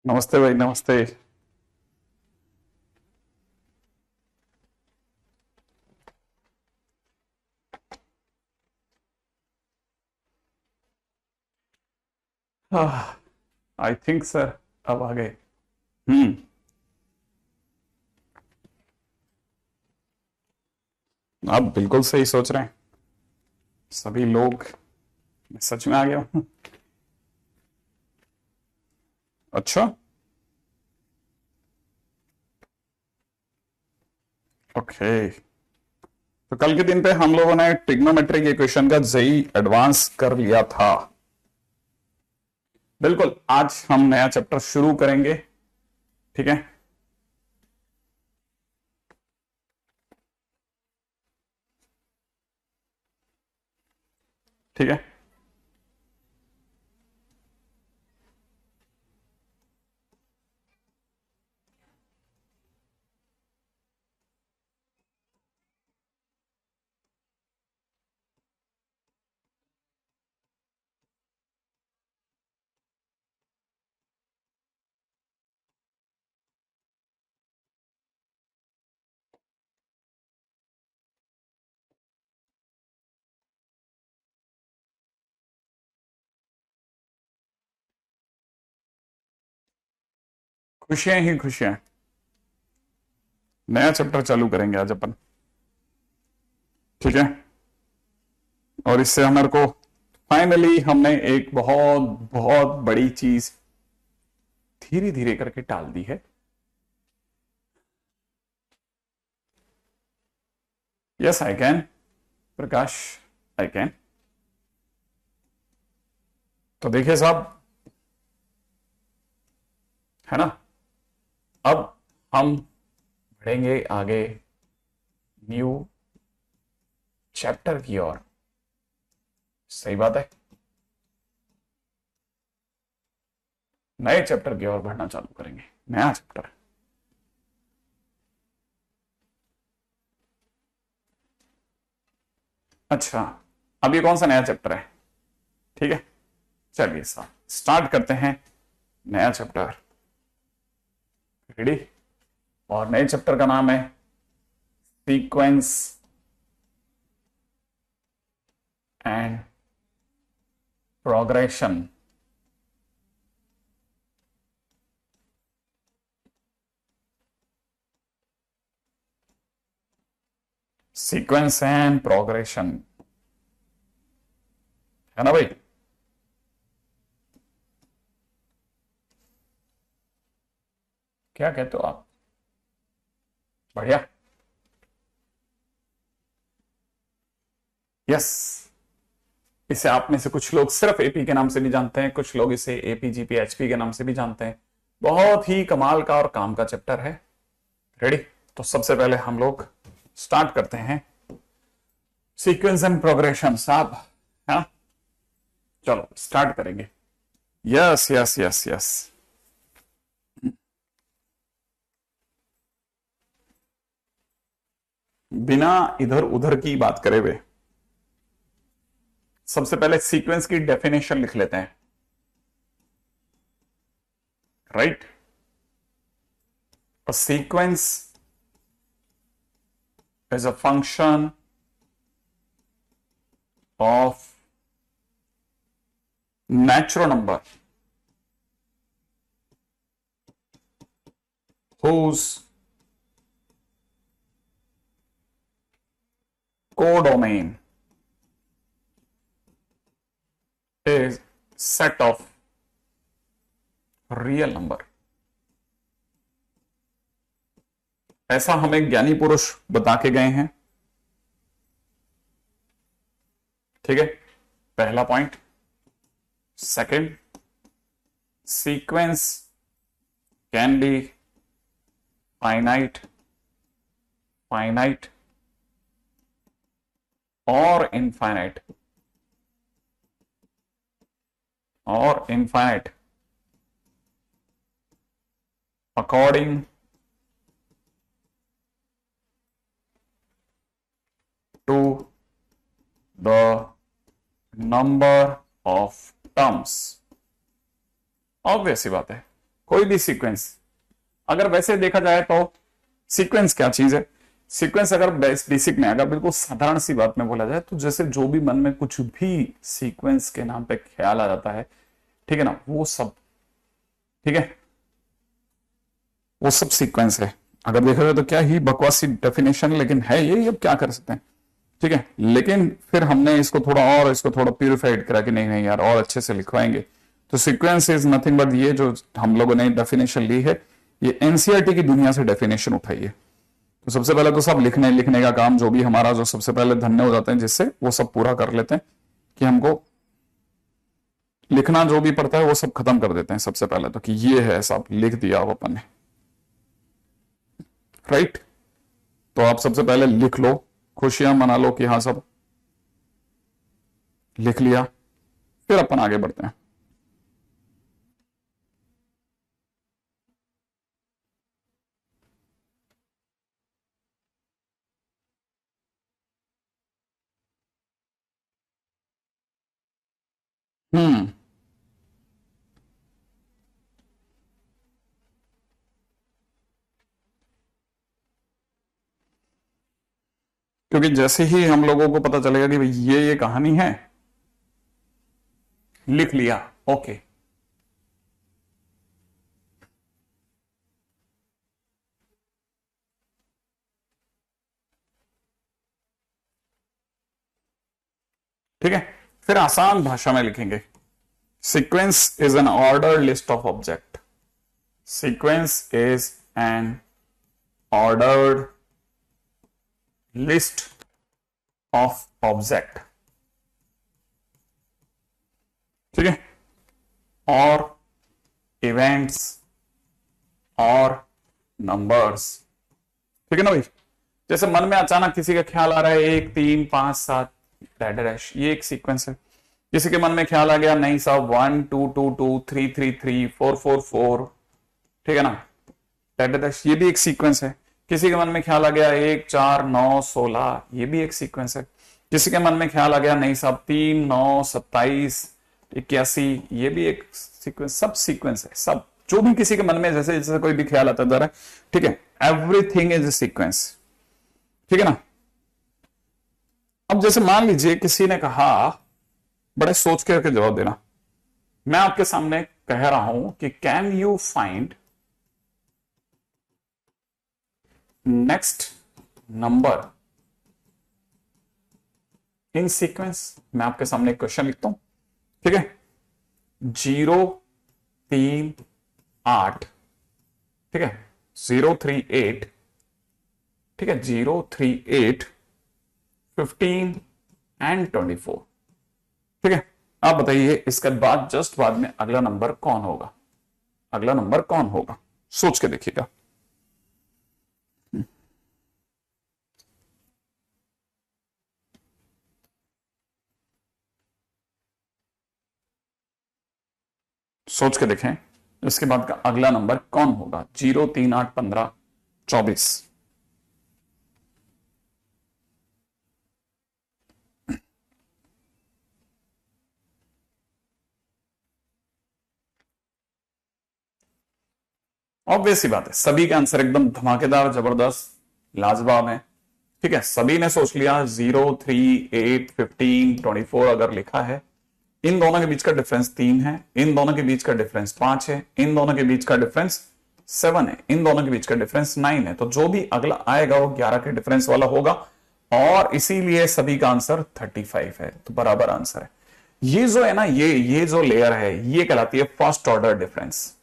नमस्ते भाई, नमस्ते। आई थिंक सर अब आ गए। हम्म। आप बिल्कुल सही सोच रहे हैं। सभी लोग। मैं सच में आ गया हूँ। अच्छा। ओके। तो कल के दिन पे हम लोगों ने ट्रिग्नोमेट्रिक इक्वेशन का जेई एडवांस कर लिया था। बिल्कुल, आज हम नया चैप्टर शुरू करेंगे। ठीक है। ठीक है। खुशियां ही खुशियां। नया चैप्टर चालू करेंगे आज अपन। ठीक है। और इससे हमारे को फाइनली हमने एक बहुत बहुत बड़ी चीज धीरे धीरे करके टाल दी है। Yes I can. Prakash, I can. तो देखिए साहब, है ना। अब हम बढ़ेंगे आगे न्यू चैप्टर की ओर। सही बात है। नए चैप्टर की ओर बढ़ना चालू करेंगे। नया चैप्टर। अच्छा। अब ये कौन सा नया चैप्टर है? ठीक है। चलिए साहब, स्टार्ट करते हैं नया चैप्टर। रेडी? और नए चैप्टर का नाम है sequence and progression. Sequence and progression, है ना भाई। क्या कहते हो आप? बढ़िया। यस। इसे आप में से कुछ लोग सिर्फ एपी के नाम से भी जानते हैं, कुछ लोग इसे एपीजीपी एचपी के नाम से भी जानते हैं। बहुत ही कमाल का और काम का चैप्टर है। रेडी? तो सबसे पहले हम लोग स्टार्ट करते हैं सीक्वेंस एंड प्रोग्रेशन साहब। हाँ, चलो स्टार्ट करेंगे। Yes yes yes yes. बिना इधर उधर की बात करे हुए सबसे पहले सीक्वेंस की डेफिनेशन लिख लेते हैं। Right? A sequence is a function of natural number whose codomain is set of real number। ऐसा हमें ज्ञानी पुरुष बता के गए हैं। ठीक है, पहला point. Second, sequence can be finite, finite और इनफाइनाइट, और infinite according to the number of terms. Obvious सी बात है, कोई भी सीक्वेंस। अगर वैसे देखा जाए तो सीक्वेंस क्या चीज है? सीक्वेंस अगर बेसिक में, अगर बिल्कुल साधारण सी बात में बोला जाए तो जैसे जो भी मन में कुछ भी सीक्वेंस के नाम पे ख्याल आ जाता है, ठीक है ना, वो सब, ठीक है, वो सब सीक्वेंस है। अगर देखा जाए तो क्या ही बकवासी डेफिनेशन, लेकिन है ये, अब क्या कर सकते हैं, ठीक है। लेकिन फिर हमने इसको थोड़ा प्यूरिफाइड करा कि नहीं नहीं यार और अच्छे से लिखवाएंगे। तो सीक्वेंस इज नथिंग बट, ये जो हम लोगों ने डेफिनेशन ली है ये एनसीईआरटी की दुनिया से डेफिनेशन उठाई है। तो सबसे पहले तो सब लिखने का काम जो भी हमारा, जो सबसे पहले धन्य हो जाते हैं जिससे, वो सब पूरा कर लेते हैं कि हमको लिखना जो भी पड़ता है वो सब खत्म कर देते हैं सबसे पहले तो, कि ये है सब लिख दिया हो अपन ने, राइट। तो आप सबसे पहले लिख लो, खुशियां मना लो कि हाँ सब लिख लिया, फिर अपन आगे बढ़ते हैं। क्योंकि जैसे ही हम लोगों को पता चलेगा कि भाई ये कहानी है, लिख लिया, ओके। ठीक है, फिर आसान भाषा में लिखेंगे, sequence is an order list of object. Sequence is an ordered list of object, ठीक है, और इवेंट्स और नंबर्स, ठीक है ना भाई। जैसे मन में अचानक किसी का ख्याल आ रहा है 1 3 5 7 डैश, ये एक सीक्वेंस है। किसी के मन में ख्याल आ गया नहीं साहब 1 2 2 2 3 3 3 4 4 4, ठीक है ना, डैश, ये भी एक सीक्वेंस है। किसी के मन में ख्याल आ गया 1 4 9 16, ये भी एक सीक्वेंस है। किसी के मन में ख्याल आ गया नहीं साहब 3 9 27 81, ये भी एक सीक्वेंस, सब सीक्वेंस है, सब जो भी किसी के मन में जैसे जैसे कोई भी ख्याल आता जा रहा है, ठीक है, एवरीथिंग इज ए सीक्वेंस, ठीक है ना। अब जैसे मान लीजिए किसी ने कहा, बड़े सोच करके जवाब देना, मैं आपके सामने कह रहा हूं कि can you find next number in sequence. मैं आपके सामने एक क्वेश्चन लिखता हूं, ठीक है, 0 3 8, ठीक है, 0 3 8, ठीक है, 0 3 8 15 एंड 24, ठीक है। आप बताइए इसके बाद जस्ट बाद में अगला नंबर कौन होगा? अगला नंबर कौन होगा? सोच के देखिएगा। सोच के देखें इसके बाद का अगला नंबर कौन होगा? 0 3 8 15 24, ऑब्वियस सी बात है, सभी के आंसर एकदम धमाकेदार, जबरदस्त, लाजवाब है, ठीक है। सभी ने सोच लिया 0 3 8 15 24 अगर लिखा है, इन दोनों के बीच का डिफरेंस 3 है, इन दोनों के बीच का डिफरेंस 5 है, इन दोनों के बीच का डिफरेंस 7 है, इन दोनों के बीच का डिफरेंस 9 है। तो जो भी अगला आएगा वो 11 के डिफरेंस वाला होगा, और इसीलिए सभी का आंसर 35 है। तो बराबर आंसर है। ये जो है ना, ये जो लेयर है ये कहलाती है फर्स्ट ऑर्डर डिफरेंस।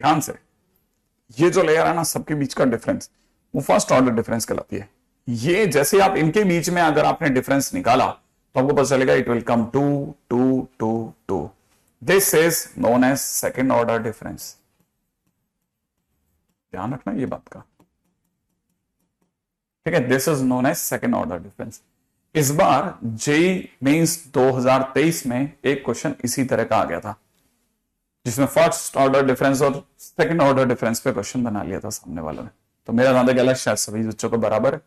ध्यान से, ये जो लेयर है ना सबके बीच का डिफरेंस, वो फर्स्ट ऑर्डर डिफरेंस कहलाती है। ये जैसे आप इनके बीच में अगर आपने डिफरेंस निकाला तो आपको पता चलेगा it will come 2 2 2 2। This is known as second order difference. ध्यान रखना ये बात का, ठीक है, this is known as second order difference. इस बार जेई मेंस 2023 में एक क्वेश्चन इसी तरह का आ गया था, जिसमें फर्स्ट ऑर्डर डिफरेंस और सेकंड ऑर्डर डिफरेंस पे क्वेश्चन बना लिया था सामने वालों ने। तो मेरा ज्यादा गलत, शायद सभी बच्चों को बराबर है,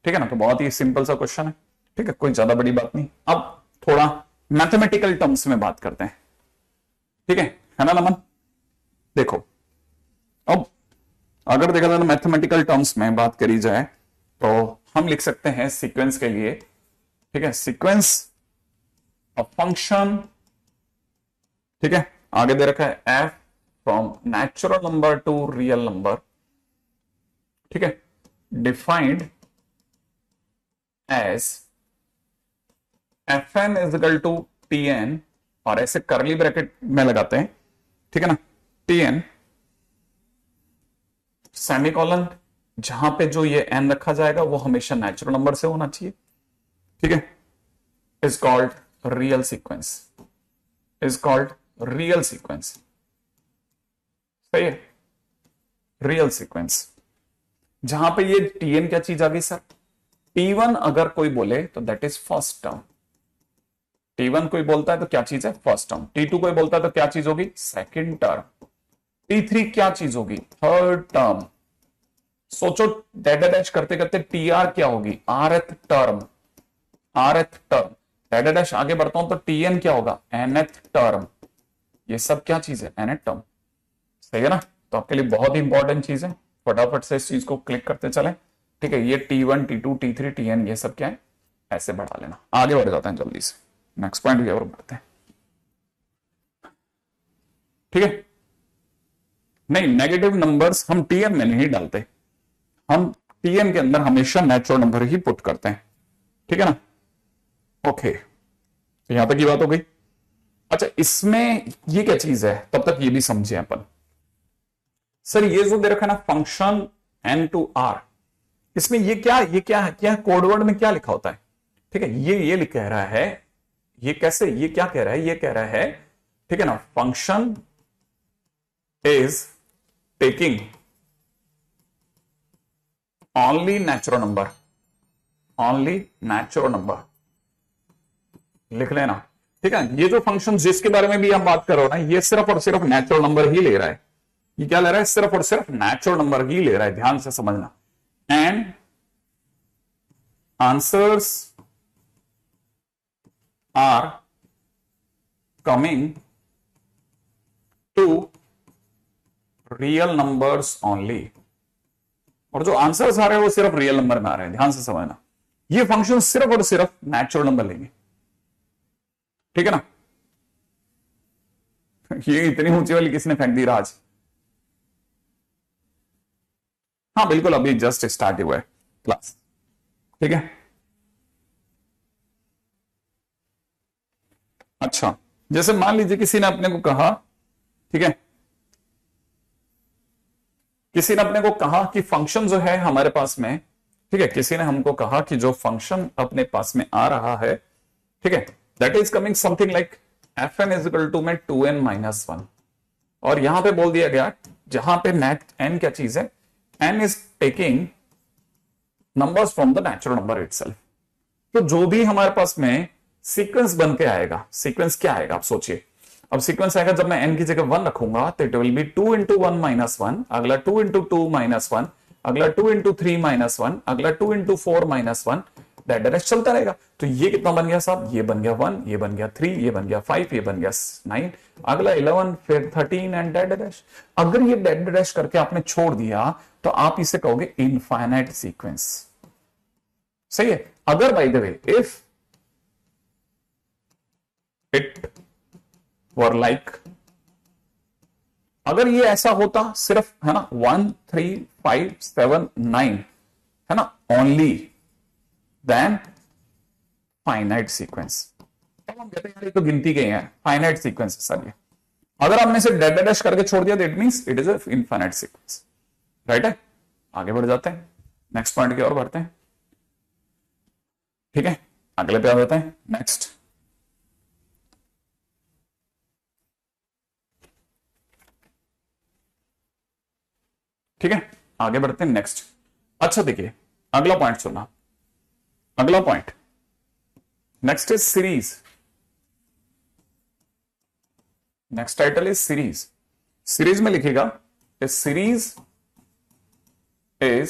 ठीक है ना। तो बहुत ही सिंपल सा क्वेश्चन है, ठीक है, कोई ज्यादा बड़ी बात नहीं। अब थोड़ा मैथमेटिकल टर्म्स में बात करते हैं, ठीक है ना नमन? देखो, अब अगर देखा जाए तो मैथमेटिकल टर्म्स में बात करी जाए तो हम लिख सकते हैं सीक्वेंस के लिए, ठीक है, सीक्वेंस ऑफ फंक्शन, ठीक है, आगे दे रखा है F from natural number to real number, ठीक है, defined as F N is equal to T N, और ऐसे करली ब्रैकेट में लगाते हैं, ठीक है ना, टी एन सेमीकोलन, जहां पे जो ये एन रखा जाएगा वो हमेशा नेचुरल नंबर से होना चाहिए, ठीक है, is called real sequence, is called real sequence, सही है, रियल सीक्वेंस। जहां पे ये टीएन क्या चीज आ गई सर? टी1 अगर कोई बोले तो दैट इज फर्स्ट टर्म, टी1 कोई बोलता है तो क्या चीज है? First term. टी2 कोई बोलता है तो क्या चीज होगी? Second term. टी3 क्या चीज होगी? Third term. सोचो डैश डैश करते करते टीआर क्या होगी? आरएथ टर्म, आरएथ टर्म। डैश डैश आगे बढ़ता हूं तो टीएन क्या होगा? Nth term. ये सब क्या चीज है? एनएथ टर्म, सही है ना? तो आपके लिए बहुत ही इंपॉर्टेंट चीज है, फटाफट से इस चीज को क्लिक करते चले, ठीक है। ये टी1 टी2 टी3 टीएन ये सब क्या है? ऐसे बढ़ा लेना। आगे बढ़ जाते हैं जल्दी से, नेक्स्ट पॉइंट भी और बढ़ते हैं, ठीक है। नहीं, नेगेटिव नंबर्स हम टीएन में नहीं डालते, हम टीएन के अंदर हमेशा नेचुरल नंबर ही पुट करते हैं, ठीक है ना? ओके, तो यहां तक की बात हो गई। अच्छा, इसमें ये क्या चीज है, तब तक ये भी समझे अपन। सर ये जो दे रखा है ना फंक्शन एन टू आर, इसमें ये क्या कोडवर्ड में क्या लिखा होता है? ठीक है, ये कह रहा है, ये कैसे, ये क्या कह रहा है? ये कह रहा है, ठीक है ना, function is taking only natural number, only natural number, लिख लेना, ठीक है। ये जो फंक्शन जिसके बारे में भी आप बात कर रहे हो ना, ये सिर्फ और सिर्फ नेचुरल नंबर ही ले रहा है। ये क्या ले रहा है? सिर्फ और सिर्फ नेचुरल नंबर ही ले रहा है, ध्यान से समझना। And answers are coming to real numbers only, और जो आंसर्स आ रहे हैं वो सिर्फ रियल नंबर में आ रहे हैं, ध्यान से समझना। ये फंक्शन सिर्फ और सिर्फ नेचुरल नंबर लेंगे, ठीक है ना? ये इतनी ऊंची वाली किसने फेंक दी? राज। हाँ बिल्कुल, अभी जस्ट स्टार्ट हुआ है क्लास, ठीक है। अच्छा, जैसे मान लीजिए किसी ने अपने को कहा, ठीक है, किसी ने अपने को कहा कि फंक्शन जो है हमारे पास में, ठीक है, किसी ने हमको कहा कि जो फंक्शन अपने पास में आ रहा है, ठीक है, that is coming something like F N is equal to में 2n माइनस 1, और यहां पे बोल दिया गया जहां पे नेट एन क्या चीज है? N is taking numbers from the natural number itself. तो जो भी हमारे पास में सीक्वेंस बन के आएगा, सीक्वेंस क्या आएगा आप सोचिए। अब सीक्वेंस आएगा, जब मैं n की जगह 1 रखूंगा तो it will be 2 into 1 minus 1, अगला 2 इंटू 2 माइनस 1, अगला 2 इंटू 3 माइनस 1, अगला 2 इंटू 4 माइनस 1, डायरेक्ट चलता रहेगा। तो ये कितना बन गया साहब? ये बन गया 1, ये बन गया 3, ये बन गया 5, ये बन गया 9, अगला 11, फिर 13 एंड डेड डैश। अगर ये डेड डैश करके आपने छोड़ दिया तो आप इसे कहोगे इनफाइनाइट सीक्वेंस, सही है। अगर by the way if it were like, अगर ये ऐसा होता सिर्फ, है ना, 1 3 5 7 9, है ना, ओनली, देन फाइनाइट सीक्वेंस। तब हम कहते हैं यार ये तो गिनती के हैं, फाइनाइट सीक्वेंस सर ये। अगर हमने से डेड डैश करके छोड़ दिया तो it means it is a infinite sequence, right है। आगे बढ़ जाते हैं, नेक्स्ट पॉइंट की ओर बढ़ते हैं, ठीक है, अगले पे आ जाते हैं। नेक्स्ट, ठीक है, आगे बढ़ते हैं नेक्स्ट। अच्छा देखिए, अगला पॉइंट सुनना, अगला point, next is series, next title is series. Series में लिखेगा a series is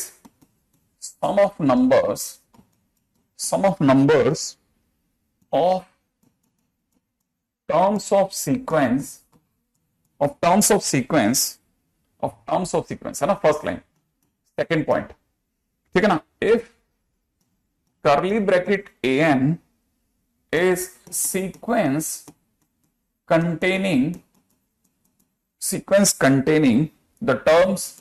sum of numbers, sum of numbers of terms of sequence है ना, फर्स्ट लाइन सेकेंड पॉइंट, ठीक है ना, if curly bracket an is sequence containing the terms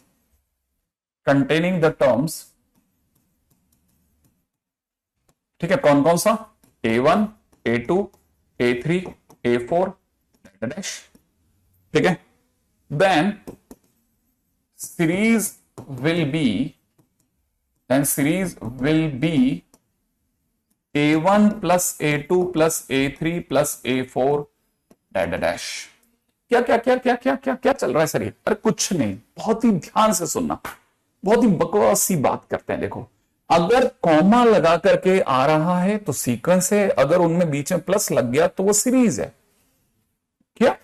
ठीक है, कौन कौन सा, a1 a2 a3 a4 dash, ठीक है, then series will be a1 plus a2 plus a3 plus a4 dash. क्या क्या क्या क्या क्या क्या क्या चल रहा है सर ये? अरे कुछ नहीं, बहुत ही ध्यान से सुनना, बहुत ही बकवास सी बात करते हैं। देखो, अगर कॉमा लगा करके आ रहा है तो सीक्वेंस है, अगर उनमें बीच में प्लस लग गया तो वो सीरीज है। क्या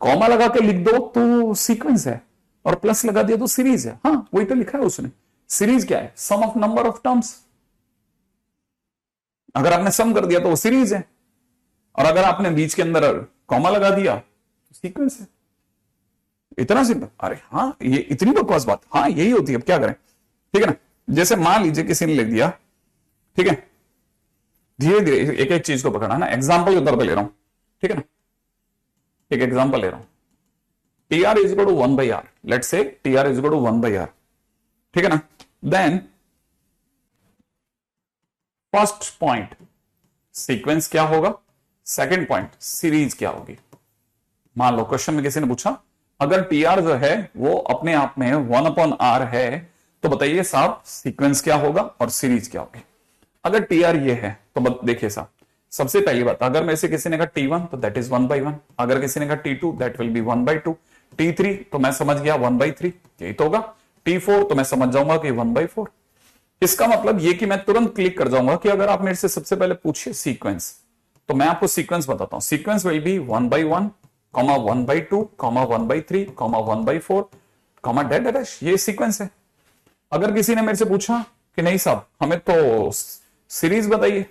कॉमा लगा के लिख दो तो सीक्वेंस है, और प्लस लगा दिया तो सीरीज है। हाँ, वही तो लिखा है उसने। सीरीज क्या है? Sum of number of terms. अगर आपने सम कर दिया तो वो सीरीज है, और अगर आपने बीच के अंदर कॉमा लगा दिया तो सीक्वेंस है। इतना सिंपल। अरे हाँ, ये इतनी बकवास बात, हाँ यही होती है। अब क्या करें, ठीक है ना। जैसे मान लीजिए किसी ने लिख दिया, ठीक है, धीरे धीरे एक एक चीज को पकड़ना ना, एग्जाम्पल के तौर पर ले रहा हूं, ठीक है ना। एक एग्जाम्पल ले रहा हूं, T R is equal to 1 by R, let's say T R is equal to 1 by R, ठीक है ना। देन फर्स्ट पॉइंट सीक्वेंस क्या होगा, सेकंड पॉइंट सीरीज क्या होगी। मान लो क्वेश्चन में किसी ने पूछा, अगर टी आर जो है वो अपने आप में 1/r है तो बताइए साहब सीक्वेंस क्या होगा और सीरीज क्या होगी। अगर टी आर ये है तो देखिए साहब, सबसे पहली बात, अगर में से किसी ने कहा T1 तो दैट इज 1/1, अगर किसी ने कहा T2 that will be 1/2, T3 तो मैं समझ गया 1/3, यही तो होगा। T4 तो मैं समझ जाऊंगा कि 1/4। इसका मतलब ये कि मैं तुरंत क्लिक कर जाऊंगा कि अगर आप मेरे से सबसे पहले पूछिए सीक्वेंस, तो मैं आपको सीक्वेंस बताता हूं। Sequence will be 1/1, 1/2, 1/3, 1/4, dash dash, ये सीक्वेंस है। अगर किसी ने मेरे से पूछा कि नहीं साहब हमें तो सीरीज बताइए,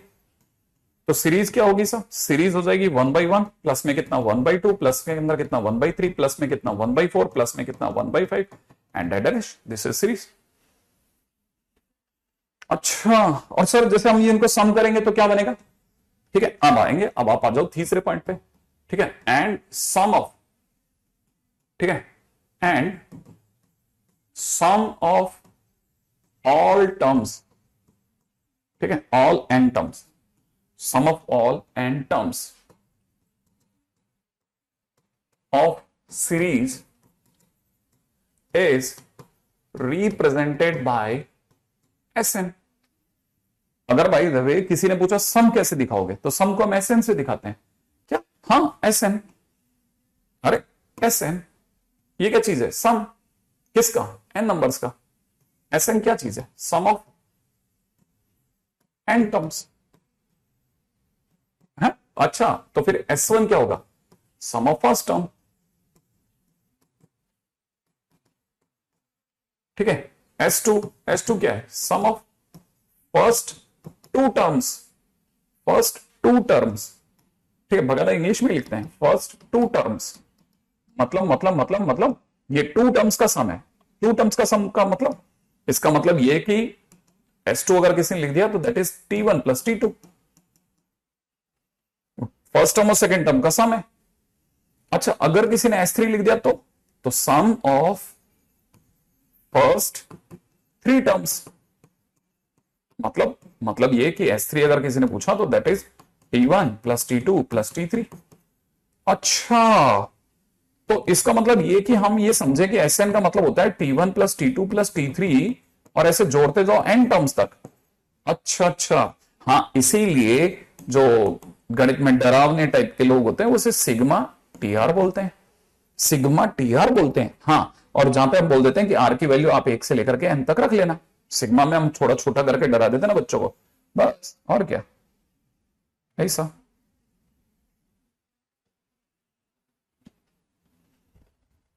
तो सीरीज क्या होगी साहब, सीरीज हो जाएगी 1/1 प्लस में कितना 1/2 प्लस के अंदर कितना 1/3 प्लस में कितना 1/4 प्लस में कितना 1/5 and dash, this is series. अच्छा, और सर जैसे हम ये इनको सम करेंगे तो क्या बनेगा, ठीक है, अब आएंगे, अब आप आ जाओ तीसरे पॉइंट पे, ठीक है, एंड सम ऑफ, ठीक है, and sum of all terms, ठीक है, all N terms, sum of all n terms of series is represented by Sn। अगर भाई वे किसी ने पूछा सम कैसे दिखाओगे, तो सम को हम Sn से दिखाते हैं। क्या? हाँ Sn। अरे Sn ये क्या चीज है, सम किसका, n नंबर्स का। Sn क्या चीज है, सम ऑफ n टर्म्स। अच्छा, तो फिर S1 क्या होगा, सम ऑफ फर्स्ट टर्म, ठीक है। S2 क्या है, sum of first to terms, ठीक है, बगैर इंग्लिश में लिखते हैं फर्स्ट टू टर्म्स। मतलब ये टू टर्म्स का सम है। टू टर्म्स का सम का मतलब, इसका मतलब ये कि S2 अगर किसी ने लिख दिया तो that is T1 plus T2, first term और सेकंड टर्म का सम है। अच्छा, अगर किसी ने S3 लिख दिया तो सम ऑफ फर्स्ट थ्री टर्म्स, मतलब ये कि S3 अगर किसी ने पूछा तो that is T1 plus T2 plus T3। अच्छा, तो इसका मतलब ये कि हम ये समझे कि Sn का मतलब होता है T1 plus T2 plus T3 और ऐसे जोड़ते जाओ n टर्म्स तक। अच्छा, हाँ, इसीलिए जो गणित में डरावने टाइप के लोग होते हैं उसे सिग्मा टीआर बोलते हैं। हाँ, और जहां पे हम बोल देते हैं कि आर की वैल्यू आप 1 से लेकर के n तक रख लेना। सिग्मा में हम थोड़ा छोटा करके डरा देते हैं ना बच्चों को, बस, और क्या, ऐसा।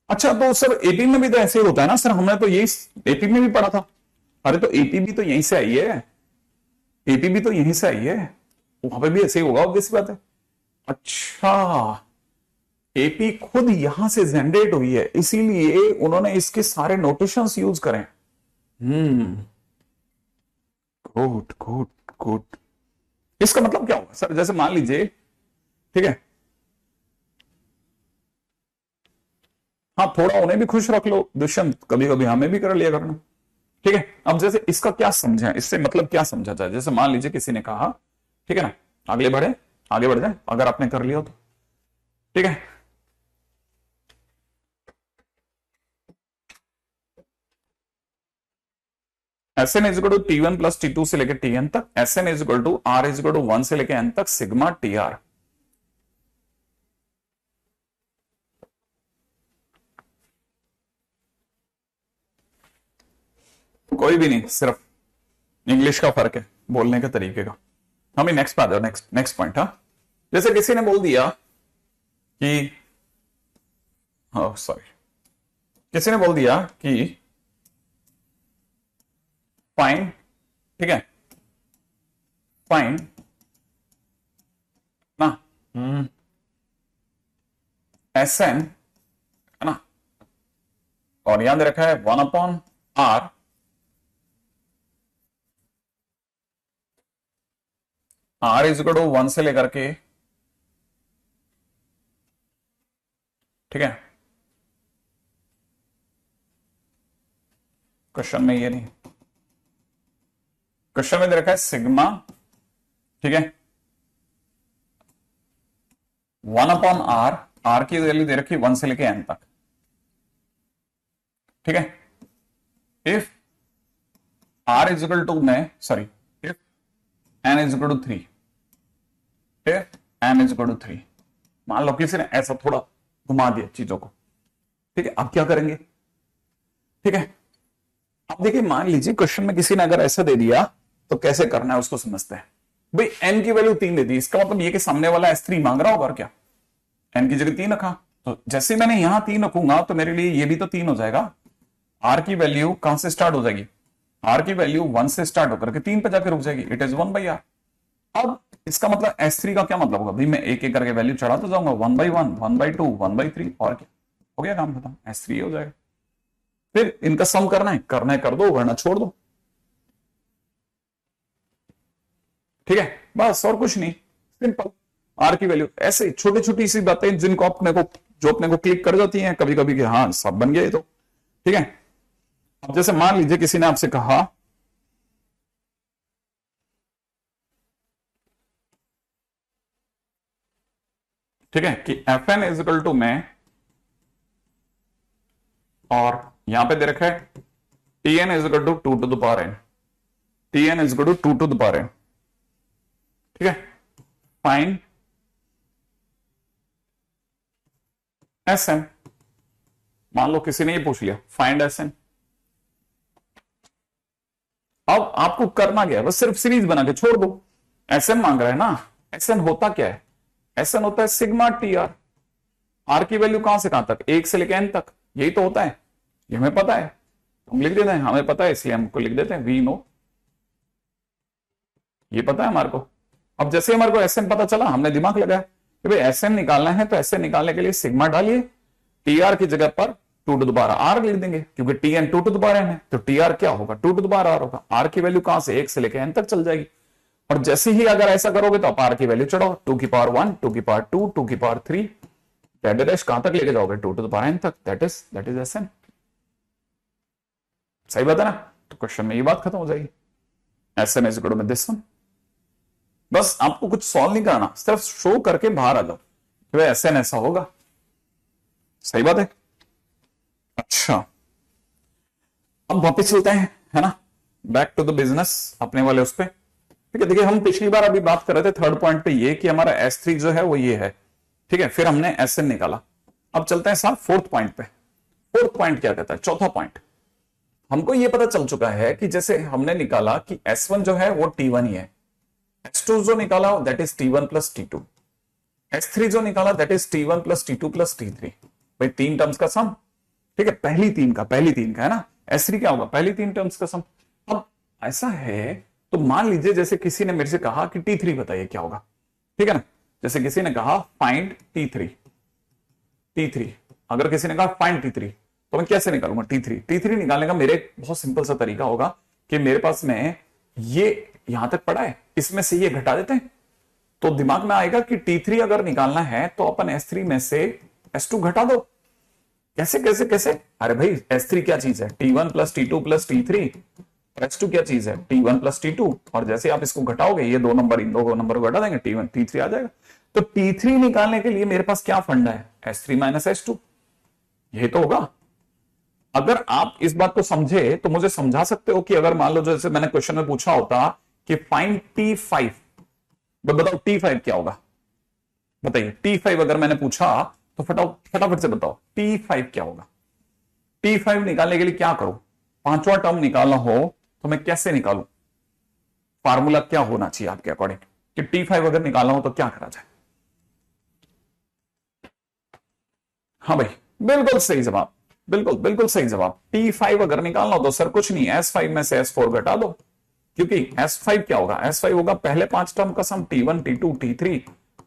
अच्छा, तो सर एपी में भी तो ऐसे ही होता है ना सर, हमने तो यही एपी में भी पढ़ा था। अरे तो एपी भी तो यहीं से आई है, वहां पे भी ऐसे ही होगा, ऑब्वियस बात है। अच्छा, एपी खुद यहां से जनरेट हुई है, इसीलिए उन्होंने इसके सारे नोटेशंस यूज करें। Good good good. इसका मतलब क्या होगा सर, जैसे मान लीजिए, ठीक है, हाँ थोड़ा उन्हें भी खुश रख लो दुष्यंत, कभी कभी हमें भी कर लिया करना, ठीक है। अब जैसे इसका क्या समझा, इससे मतलब क्या समझा जाए, जैसे मान लीजिए किसी ने कहा, ठीक है ना, आगे बढ़े, आगे बढ़ जाए, अगर आपने कर लिया तो, ठीक है। S N is equal to T one plus T two से लेकर टी एन तक, S N is equal to R is equal to one से लेकर एन तक सिग्मा टी आर। कोई भी नहीं, सिर्फ इंग्लिश का फर्क है, बोलने के तरीके का। हमें नेक्स्ट पे आ जाओ, नेक्स्ट नेक्स्ट पॉइंट। हाँ, जैसे किसी ने बोल दिया कि, सॉरी, किसी ने बोल दिया कि फाइंड, ठीक है, फाइंड ना एस एन, है ना, और याद रखा है 1/r, are is equal to 1 से लेकर के, ठीक है, क्वेश्चन में ये नहीं, क्वेश्चन में दे रखा है सिग्मा, ठीक है, 1/r, आर की वैल्यू दे रखी 1 से लेके n तक, ठीक है। If r is equal to में, sorry, if n is equal to 3, if n is equal to 3, मान लो किसी ने ऐसा थोड़ा घुमा दिया चीजों को, ठीक है। अब क्या करेंगे, ठीक है, अब देखिए, मान लीजिए क्वेश्चन में किसी ने अगर ऐसा दे दिया तो कैसे करना है उसको समझते हैं। भाई n की वैल्यू 3 दे दी, इसका मतलब ये कि सामने वाला S3 मांग रहा होगा, और क्या n की जगह 3 रखा, तो जैसे मैंने यहां 3 रखूंगा तो मेरे लिए ये भी तो 3 हो जाएगा। r की वैल्यू कहां से स्टार्ट हो जाएगी, r की वैल्यू 1 से स्टार्ट होकर के 3 पे जाकर रुक जाएगी, इट इज 1/r। अब इसका मतलब S3 का क्या मतलब होगा, भाई मैं एक एक करके वैल्यू चढ़ा तो जाऊंगा, 1/1, 1/2, 1/3, और क्या हो गया, काम खत्म, S3 हो जाएगा। फिर इनका सम करना है कर दो, वरना छोड़ दो, ठीक है, बस और कुछ नहीं, सिंपल। आर की वैल्यू, ऐसे छोटी छोटी सी बातें जिनको अपने को क्लिक कर जाती हैं कभी कभी कि हाँ सब बन गया, तो ठीक है। अब जैसे मान लीजिए किसी ने आपसे कहा, ठीक है, कि F N is equal to में, और यहां पे दे रखा है T N is equal to 2 to the power N, T N is equal to 2 to the power N, ठीक है। फाइंड एस एन, मान लो किसी ने ये पूछ लिया फाइंड एस एन। अब आपको करना क्या है, बस सिर्फ सीरीज बना के छोड़ दो। एस एन मांग रहा है ना, एस एन होता क्या है, एस एन होता है सिग्मा टी आर, आर की वैल्यू कहां से कहां तक, 1 से लेकर एन तक, यही तो होता है, ये हमें पता है, हम लिख देते हैं, हमें पता है इसलिए हमको लिख देते हैं, वी नो, ये पता है हमारे को। अब जैसे हमारे को एस एन पता चला, हमने दिमाग लगाया कि भाई एस एन निकालना है, तो एस एन निकालने के लिए सिग्मा डालिए, टी आर की जगह पर 2 टू द पावर आर लिख देंगे, क्योंकि T N 2 to the power N है, तो टी आर क्या होगा, 2 टू द पावर आर होगा। आर की वैल्यू कहां से, 1 से लेकर एन तक चल जाएगी, और जैसे ही अगर ऐसा करोगे तो आप आर की वैल्यू चढ़ाओ, 2 की पावर 1, 2 की पावर 2, 2 की पावर 3, डैश कहां तक लेके जाओगे, 2 टू द पावर एन तक, दैट इज एस एन। सही बात है ना, तो क्वेश्चन में ये बात खत्म हो जाएगी, S N is equal to में दिस वन। बस आपको कुछ सॉल्व नहीं करना, सिर्फ शो करके बाहर आ जाओ कि भाई एस एन ऐसा होगा। सही बात है। अच्छा, अब वापस चलते हैं, है ना, बैक टू द बिजनेस, अपने वाले उस पे, ठीक है। देखिए, हम पिछली बार अभी बात कर रहे थे थर्ड पॉइंट पे, ये कि हमारा S3 जो है वो ये है, ठीक है, फिर हमने SN निकाला। अब चलते हैं साथ फोर्थ पॉइंट पे। फोर्थ पॉइंट क्या कहता है, चौथा पॉइंट, हमको ये पता चल चुका है कि जैसे हमने निकाला कि S1 जो है वो T1 ही है, S2 जो निकाला that is T1 plus T2, S3 जो निकाला that is T1 plus T2 plus T3, भाई 3 टर्म्स का सम, ठीक है, पहली तीन का है ना, S3 क्या होगा, पहली 3 टर्म्स का सम। अब ऐसा है तो मान लीजिए जैसे किसी ने मेरे से कहा कि T3 बताइए क्या होगा, ठीक है ना, जैसे किसी ने कहा फाइंड T3, T3। अगर किसी ने कहा फाइंड T3 तो मैं कैसे निकालूंगा T3 निकालने का मेरे बहुत सिंपल सा तरीका होगा कि मेरे पास में ये यहां तक पड़ा है, इसमें से ये घटा देते हैं तो दिमाग में आएगा कि T3 अगर निकालना है तो अपन S3 में से S2 घटा दो। कैसे कैसे कैसे? अरे भाई S3 क्या चीज है? T1 plus T2 plus T3। S2 क्या चीज है? T1 plus T2। और जैसे आप इसको घटाओगे ये दो नंबर, इन दो नंबर को घटा देंगे, T1 T3 आ जाएगा। तो T3 निकालने के लिए मेरे पास क्या फंडा है? S3 माइनस S2, यही तो होगा। अगर आप इस बात को समझे तो मुझे समझा सकते हो कि अगर मान लो जैसे मैंने क्वेश्चन में पूछा होता कि फाइंड T5, बताओ T5 क्या होगा? बताइए T5 अगर मैंने पूछा तो फटाफट से बताओ T5 क्या होगा? T5 निकालने के लिए क्या करूं? पांचवा टर्म निकालना हो तो मैं कैसे निकालूं? फार्मूला क्या होना चाहिए आपके अकॉर्डिंग कि T5 अगर निकालना हो तो क्या करा जाए? हाँ भाई बिल्कुल सही जवाब, बिल्कुल सही जवाब। T5 अगर निकालना हो तो सर कुछ नहीं, S5 में से S4 घटा दो, क्योंकि S5 क्या होगा? S5 होगा पहले पांच टर्म का सम, T1 T2 T3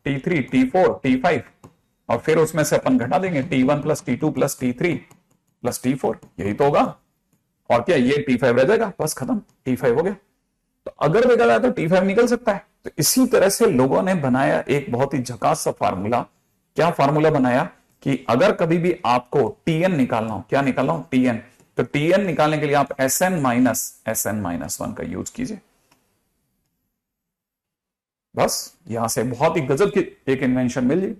T3 T4 T5, और फिर उसमें से अपन घटा देंगे T1 plus T2 plus T3 plus T4, यही तो होगा। और क्या ये T5 रह जाएगा, बस खत्म, T5 हो गया। तो अगर देखा जाए तो T5 निकल सकता है। तो इसी तरह से लोगों ने बनाया एक बहुत ही झकास सा फार्मूला। क्या फार्मूला बनाया कि अगर कभी भी आपको Tn निकालना हो, क्या निकालना हो? Tn, तो Tn निकालने के लिए आप Sn माइनस 1 का यूज कीजिए। बस यहां से बहुत ही गजब की एक इन्वेंशन मिल गई।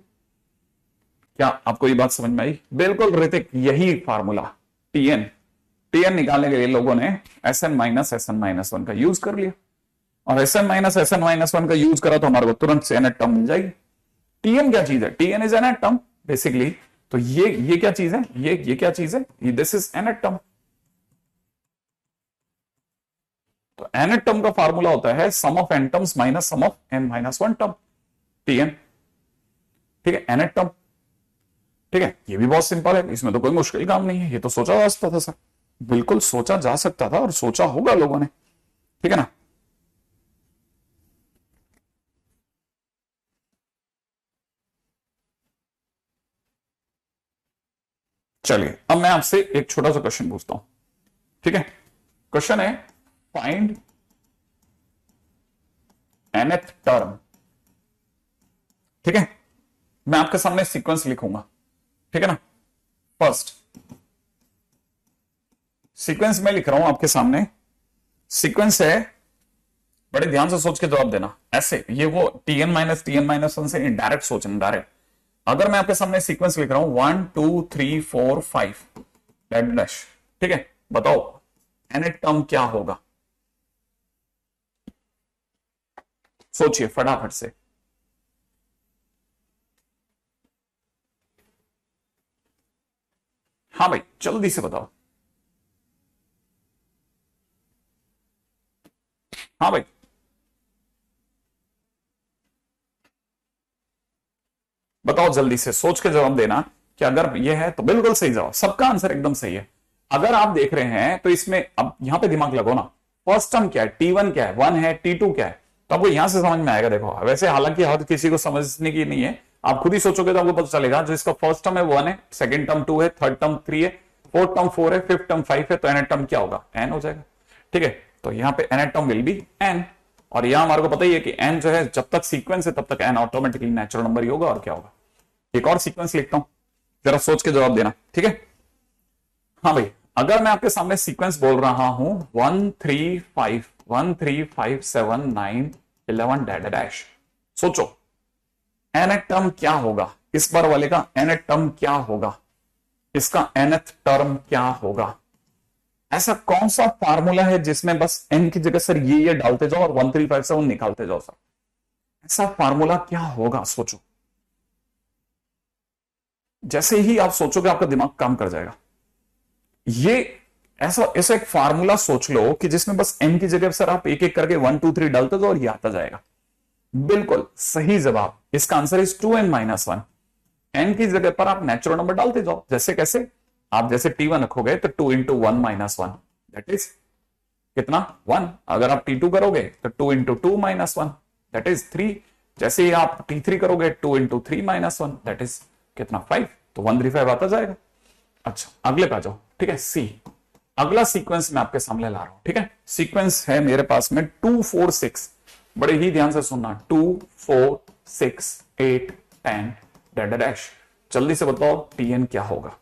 क्या आपको ये बात समझ में आई? बिल्कुल ऋतिक, यही फार्मूला Tn निकालने के लिए लोगों ने Sn माइनस 1 का यूज कर लिया, और Sn माइनस 1 का यूज करा तो हमारे को तुरंत से nth टर्म मिल जाएगी। Tn क्या चीज है? Tn is nth term basically. तो ये क्या चीज है? ये क्या चीज है? This is nth term. तो nth टर्म का फार्मूला होता है sum of n terms minus sum of n minus 1 term, Tn। ठीक है, nth टर्म। ठीक है, ये भी बहुत सिंपल है, इसमें तो कोई मुश्किल काम नहीं है, ये तो सोचा जा सकता था सर, बिल्कुल सोचा जा सकता था और सोचा होगा लोगों ने। ठीक है ना? चलिए अब मैं आपसे एक छोटा सा क्वेश्चन पूछता हूं। ठीक है, क्वेश्चन है फाइंड nth टर्म। ठीक है, मैं आपके सामने सीक्वेंस लिखूंगा। ठीक है ना? फर्स्ट सीक्वेंस में लिख रहा हूं आपके सामने, सीक्वेंस है, बड़े ध्यान से सोच के जवाब देना। ऐसे ये वो Tn माइनस 1 से डायरेक्ट सोचना, डायरेक्ट। अगर मैं आपके सामने सीक्वेंस लिख रहा हूं 1 2 3 4 5 डैश, ठीक है, बताओ nth टर्म क्या होगा? सोचिए फटाफट से। हाँ भाई जल्दी से बताओ। हाँ भाई बताओ, जल्दी से सोच के जवाब देना कि अगर ये है तो बिल्कुल सही जवाब, सबका आंसर एकदम सही है। अगर आप देख रहे हैं तो इसमें अब यहां पे दिमाग लगाओ ना, फर्स्ट टर्म क्या है? T1 क्या है? 1 है। T2 क्या है? तो आपको यहां से समझ में आएगा। देखो वैसे हालांकि हर किसी को समझने की नहीं है, आप खुद ही सोचोगे तो आपको पता चलेगा। जो इसका फर्स्ट टर्म है 1 है, सेकंड टर्म 2 है, थर्ड टर्म 3 है, फोर्थ टर्म 4 है, फिफ्थ टर्म 5 है, तो nth टर्म क्या होगा? n हो जाएगा। ठीक है, तो यहाँ पे nth term will be n, और यहां हमारे को पता ही है कि n जो है जब तक सीक्वेंस है तब तक n ऑटोमेटिकली नेचुरल नंबर ही होगा, और क्या होगा? एक और सीक्वेंस लिखता हूं, जरा सोच के जवाब देना। ठीक है, हाँ भाई अगर मैं आपके सामने सीक्वेंस बोल रहा हूं 1 3 5 7 9 11 डैश, सोचो nth टर्म क्या होगा? इस बार वाले का nth टर्म क्या होगा? इसका nth टर्म क्या होगा? ऐसा कौन सा फार्मूला है जिसमें बस n की जगह सर ये डालते जाओ और 1 3 5 7 निकालते जाओ? सर ऐसा फार्मूला क्या होगा? सोचो, जैसे ही आप सोचोगे आपका दिमाग काम कर जाएगा। ये ऐसा एक फार्मूला सोच लो कि जिसमें बस n की जगह सर आप एक एक करके 1 2 3 डालते जाओ और ये आता जाएगा। बिल्कुल सही जवाब, इसका answer is 2n minus 1। n की जगह पर आप नेचुरल नंबर डालते जाओ। जैसे कैसे? आप जैसे T1 रखोगे तो 2 इंटू 1 माइनस 1 दैट इज कितना? 1। अगर आप T2 करोगे तो 2 इंटू 2 माइनस 1 दैट इज 3। जैसे ही आप T3 करोगे 2 इंटू 3 माइनस 1 दैट इज कितना? 5। तो 135 आता जाएगा। अच्छा अगले पे आ जाओ, ठीक है। सी, अगला सीक्वेंस मैं आपके सामने ला रहा हूं, ठीक है। सीक्वेंस है मेरे पास में 2 4 6, बड़े ही ध्यान से सुनना, 2 4 6 8 10 डैश डैश। जल्दी से बताओ टीएन क्या होगा,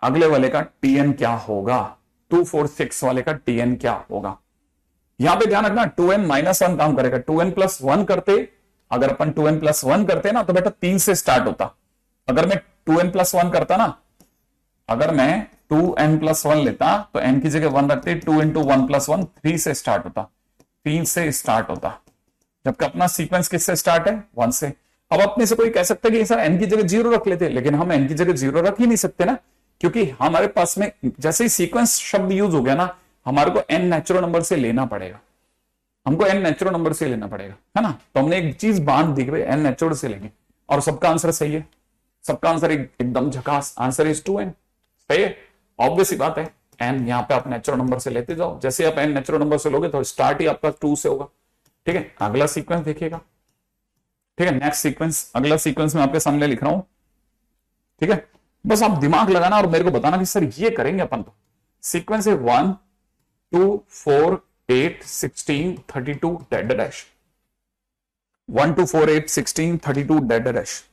अगले वाले का टीएन क्या होगा, 2 4 6 वाले का टीएन क्या होगा। यहां पे ध्यान रखना 2n-1 काम करेगा, 2n+1 करते, अगर अपन 2n+1 करते ना तो बेटा 3 से स्टार्ट होता। अगर मैं 2n+1 करता ना, अगर मैं 2n+1 लेता तो n की जगह 1 रखते, 2 × 1+1 3 से स्टार्ट होता, 3 से स्टार्ट होता। जबकि अपना सीक्वेंस किससे स्टार्ट है, 1 से। अब अपने से कोई कह सकता है कि सर n की जगह 0 रख लेते, लेकिन हम n की जगह 0 रख ही नहीं सकते ना, क्योंकि हमारे पास में जैसे ही सीक्वेंस शब्द यूज हो गया ना, हमारे को n नेचुरल नंबर से लेना पड़ेगा, हमको n नेचुरल नंबर से लेना पड़ेगा, है ना। तो हमने एक चीज बांध दी कि भाई n नेचुरल से लेंगे, और सबका आंसर सही है, सबका आंसर एकदम झकास, आंसर इज 2n। सही है, ऑब्वियस ही बात है। n यहाँ पे आप नेचुरल नंबर से लेते जाओ, जैसे आप n नेचुरल नंबर से लोगे तो स्टार्ट ही आपका 2 से होगा, ठीक है। अगला सीक्वेंस देखिएगा, ठीक है। नेक्स्ट सीक्वेंस, अगला सीक्वेंस मैं आपके सामने लिख रहा हूं, ठीक है। बस आप दिमाग लगाना और मेरे को बताना कि सर ये करेंगे अपन। तो सीक्वेंस है 1 2 4 8 16 32 dash dash, 1 2 4 8 16 32 dash dash.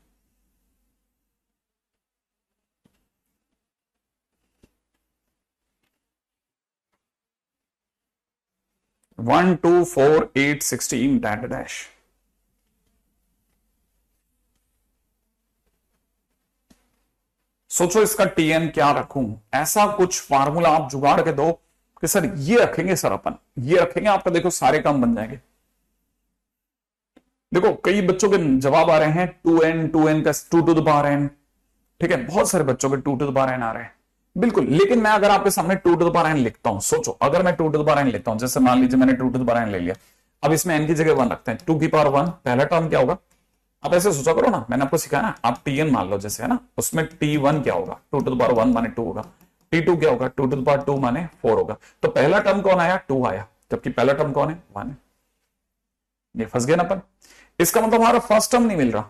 One two four eight 16 dash dash. सोचो इसका टीएन क्या रखूं, ऐसा कुछ फार्मूला आप जुगाड़ के दो कि सर ये रखेंगे, सर अपन ये रखेंगे, आपका देखो सारे काम बन जाएंगे। देखो कई बच्चों के जवाब आ रहे हैं 2n का 2 टू द पावर n, ठीक है। बहुत सारे बच्चों के 2 टू द पावर n आ रहे हैं, बिल्कुल। लेकिन मैं अगर आपके सामने 2 टू द पावर n लिखता हूं, सोचो अगर मैं 2 टू द पावर n लिखता हूं, जैसे मान लीजिए मैंने 2 टू द पावर n ले लिया, अब इसमें n की जगह 1 रखते हैं, 2 की पावर 1, पहला टर्म क्या होगा, आप ऐसे सोचा करो ना, मैंने आपको सिखाया ना, आप टीएन मान लो जैसे, है ना, उसमें t1 क्या होगा, 2 टू द पावर 1 माने 2 होगा, t2 क्या होगा, 2 टू द पावर 2 माने 4 होगा। तो पहला टर्म कौन आया, 2 आया, जबकि पहला टर्म कौन है, 1 है। ये फंस गया ना अपन, इसका मतलब हमारा फर्स्ट टर्म नहीं मिल रहा।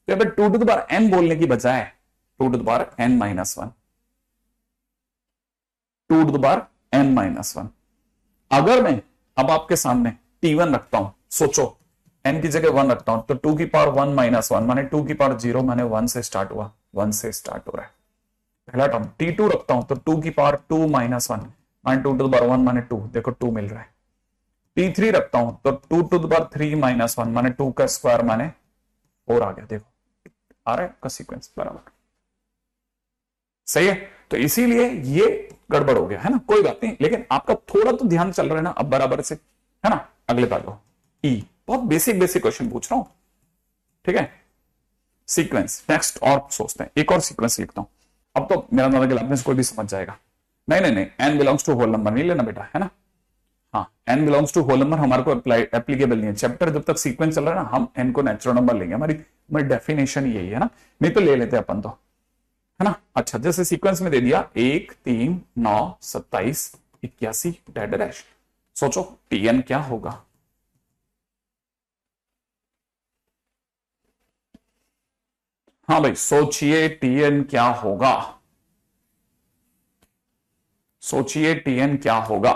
तो अब 2 टू द पावर n बोलने की बजाय 2 to the power n-1, 2 to the power n-1। अगर मैं अब आपके सामने t1 रखता हूं, सोचो n की जगह 1 रखता हूं, तो 2 की पावर 1-1 माने 2 की पावर 0 माने 1 से स्टार्ट हुआ, 1 से स्टार्ट हो रहा है पहला टर्म। t2 रखता हूं तो 2 की पावर 2-1 माने 2 टू द पावर 1 माने 2, देखो 2 मिल रहा है। t3 रखता हूं तो 2 टू द पावर 3-1 माने 2 का स्क्वायर माने 4 आ गया, देखो आ रहा है आपका सीक्वेंस बराबर, सही है। तो इसीलिए ये गड़बड़ हो गया, है ना, कोई बात नहीं, लेकिन आपका थोड़ा तो ध्यान चल रहा है ना अब बराबर से, है ना। अगले बात लो, ई, बहुत बेसिक बेसिक क्वेश्चन पूछ रहा हूं, ठीक है। सीक्वेंस नेक्स्ट और सोचते हैं, एक और सीक्वेंस लिखता हूं। अब तो मेरा मतलब आपने कोई भी समझ जाएगा, नहीं नहीं नहीं, n belongs to whole number नहीं लेना बेटा, है ना। हाँ, n belongs to whole number हमारे को एप्लीकेबल नहीं है, चैप्टर जब तक सीक्वेंस चल रहा है ना, हम एन को नेचुरल नंबर लेंगे, हमारी डेफिनेशन यही है ना, नहीं तो ले लेते अपन तो, है ना। अच्छा, जैसे सीक्वेंस में दे दिया 1 3 9 27 81 डैश डैश, सोचो टीएन क्या होगा। हाँ भाई सोचिए टीएन क्या होगा, सोचिए टीएन क्या होगा।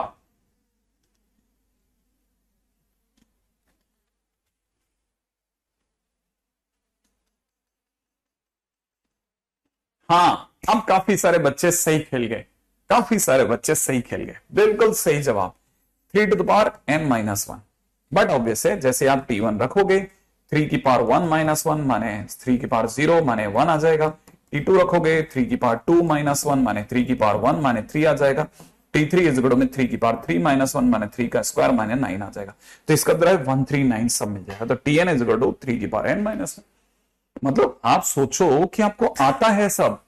हाँ, अब काफी सारे बच्चे सही खेल गए, काफी सारे बच्चे सही खेल गए, बिल्कुल सही जवाब 3 to the power n-1। But obvious है, जैसे आप t1 रखोगे 3 की पावर 1-1 माने 3 की पावर 0 माने 1 आ जाएगा, t2 रखोगे 3 की पावर 2-1 माने 3 की पावर 1 माने 3 आ जाएगा, t3 इज इक्वल में 3 की पावर 3-1 माने 3 का स्क्वायर माने 9 आ जाएगा। तो इसका मतलब 139 सब मिल जाएगा। तो tn इज इक्वल टू 3 की पावर n-1। मतलब आप सोचो कि आपको आता है सब,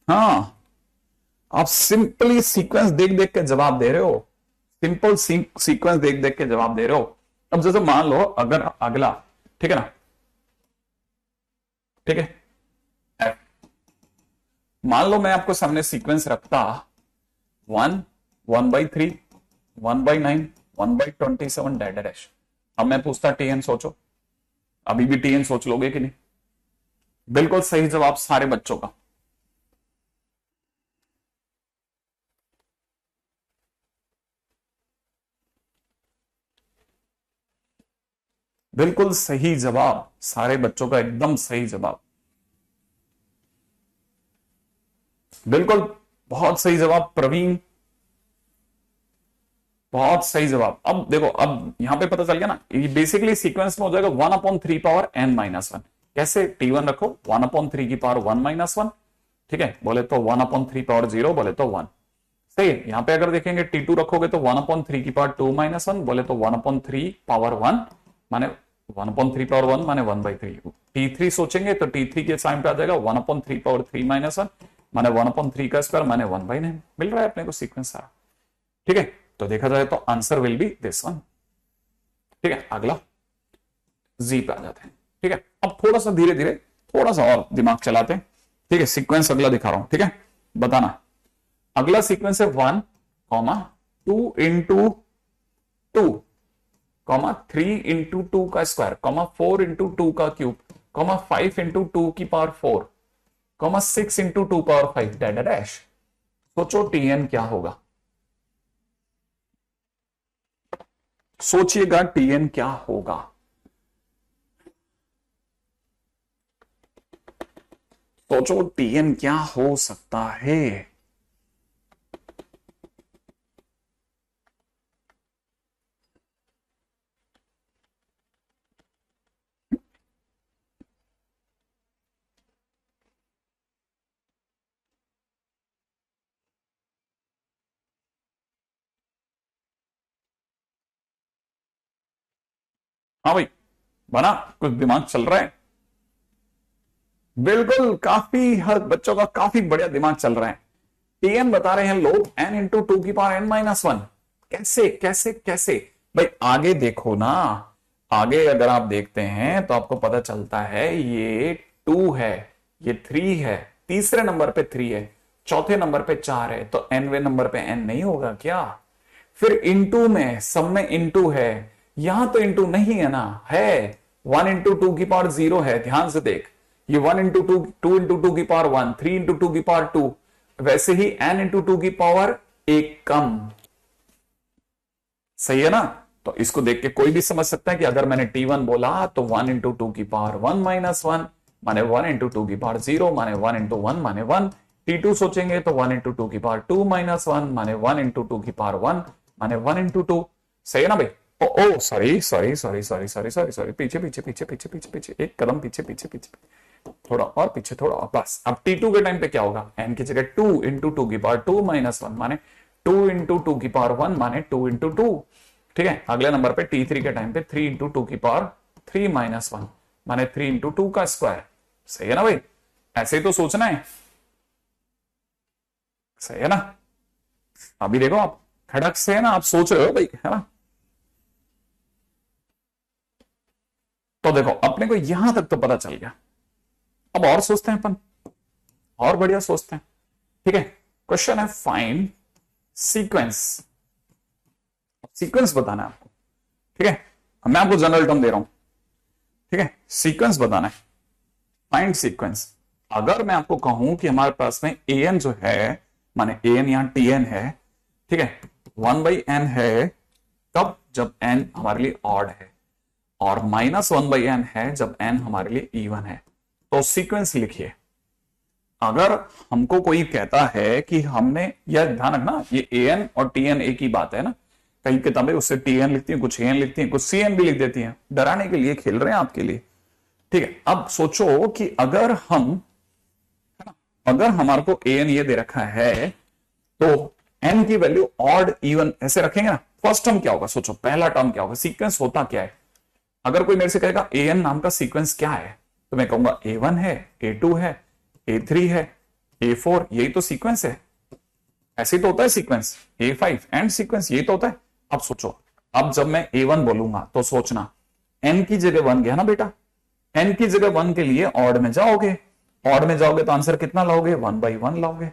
हाँ, आप सिंपली सीक्वेंस देख देख के जवाब दे रहे हो, सिंपल सीक्वेंस देख देख के जवाब दे रहे हो। अब जैसे मान लो अगर अगला, ठीक है ना, ठीक है, F, मान लो मैं आपको सामने सीक्वेंस रखता 1 1/3 1/9 1/27 डैश डैश। अब मैं पूछता टीएन, सोचो, अभी भी टीएन सोच लोगे कि नहीं, बिल्कुल सही जवाब सारे बच्चों का। बिल्कुल सही जवाब सारे बच्चों का, एकदम सही जवाब। बिल्कुल बहुत सही जवाब प्रवीण, बहुत सही जवाब। अब देखो, अब यहां पे पता चल गया ना, ये बेसिकली सीक्वेंस में हो जाएगा 1/3 कैसे? T1 रखो 1/3 ठीक है, बोले तो 1/3 बोले तो 1। सही है। यहां पे अगर देखेंगे T2 रखोगे तो 1/3 बोले तो 1/3 माने 1/3 माने 1/3। T3 सोचेंगे तो T3 के साइन पे आ जाएगा 1/3 माने 1/3 माने 1/9। मिल रहा है अपने को सीक्वेंस सारा। ठीक है, तो देखा जाए तो answer will be this one. ठीक है, अगला जी पे आ जाते हैं। ठीक है, अब थोड़ा सा धीरे धीरे थोड़ा सा और दिमाग चलाते हैं। ठीक है, सीक्वेंस अगला दिखा रहा हूं। ठीक है, बताना। अगला सीक्वेंस है 1,2 × 2 3 × 2 का स्क्वायर, 4 × 2 का क्यूब, 5 × 2⁴, 6 × 2⁵ डैश डैश। सोचो टीएन क्या होगा, सोचिएगा टीएन क्या होगा। सोचो टीएन क्या हो सकता है। हाँ भाई, बना कुछ दिमाग चल रहा है। बिल्कुल, काफी हर बच्चों का काफी बढ़िया दिमाग चल रहा है। टीएन बता रहे हैं लोग n × 2⁻n−1। कैसे कैसे कैसे भाई, आगे देखो ना। आगे अगर आप देखते हैं तो आपको पता चलता है ये 2 है, ये 3 है, तीसरे नंबर पे 3 है, चौथे नंबर पे 4 है, तो nवें नंबर पे n नहीं होगा क्या? फिर इंटू में, सब में इंटू है, यहां तो इंटू नहीं है ना, है 1 × 2⁵ है। ध्यान से देख, ये 1 × 2, 2 × 2⁵ 1, 3 × 2⁵2, वैसे ही n × 2⁵1 कम। सही है ना? तो इसको देख के कोई भी समझ सकता है कि अगर मैंने T1 बोला तो 1 × 2⁻1 - 1 माने 1 × 2⁵0 माने 1 × 1 माने 1। T2 सोचेंगे तो 1 × 2⁵2 - 1 माने 1 × 2⁵1 माने 1 × 2। सही है ना भाई? Oh sorry sorry sorry sorry sorry sorry sorry, पीछे पीछे पीछे पीछे पीछे पीछे, एक कदम पीछे पीछे पीछे, थोड़ा और पीछे, थोड़ा और, बस। अब T2 के टाइम पे क्या होगा? n की जगह 2 × 2⁵2 - 1 माने 2 × 2⁵1 माने 2 × 2। ठीक है, अगले नंबर पे T3 के टाइम पे 3 × 2⁵3 - 1 माने 3 × 2 का स्क्वायर। सही है ना भाई? ऐसे ही तो सोचना है। सही है ना? अभी देखो आप खड़क से है ना, आप सोच रहे हो भाई, है ना? तो देखो अपने को यहां तक तो पता चल गया। अब और सोचते हैं अपन, और बढ़िया सोचते हैं। ठीक है, क्वेश्चन है फाइंड सीक्वेंस। सीक्वेंस बताना है आपको। ठीक है, मैं आपको जनरल टर्म दे रहा हूं। ठीक है, सीक्वेंस बताना है, फाइंड सीक्वेंस। अगर मैं आपको कहूं कि हमारे पास में an जो है, माने an यहां tn है, ठीक है, 1/n है, तब जब n हमारे लिए ऑड है, और -1/n है जब n हमारे लिए इवन है। तो सीक्वेंस लिखिए। अगर हमको कोई कहता है कि हमने, यह ध्यान रखना, ये an और tn एक ही बात है ना। कई किताबें उससे tn लिखती हैं, कुछ an लिखती हैं, कुछ cn भी लिख देती हैं, डराने के लिए खेल रहे हैं आपके लिए। ठीक है, अब सोचो कि अगर हम, अगर हमारे को an ये दे रखा है तो n की वैल्यू ऑड इवन ऐसे रखेंगे ना। फर्स्ट टर्म क्या होगा? सोचो पहला टर्म क्या होगा, सीक्वेंस होता क्या है? अगर कोई मेरे से कहेगा an नाम का सीक्वेंस क्या है, तो मैं कहूंगा a1 है, a2 है, a3 है, a4, यही तो सीक्वेंस है। ऐसे तो होता है सीक्वेंस, a5 एंड सीक्वेंस, यही तो होता है। अब सोचो, अब जब मैं a1 बोलूंगा तो सोचना n की जगह 1 गया ना बेटा, n की जगह 1 के लिए ऑड में जाओगे, ऑड में जाओगे तो आंसर कितना लाओगे? 1/1 लाओगे।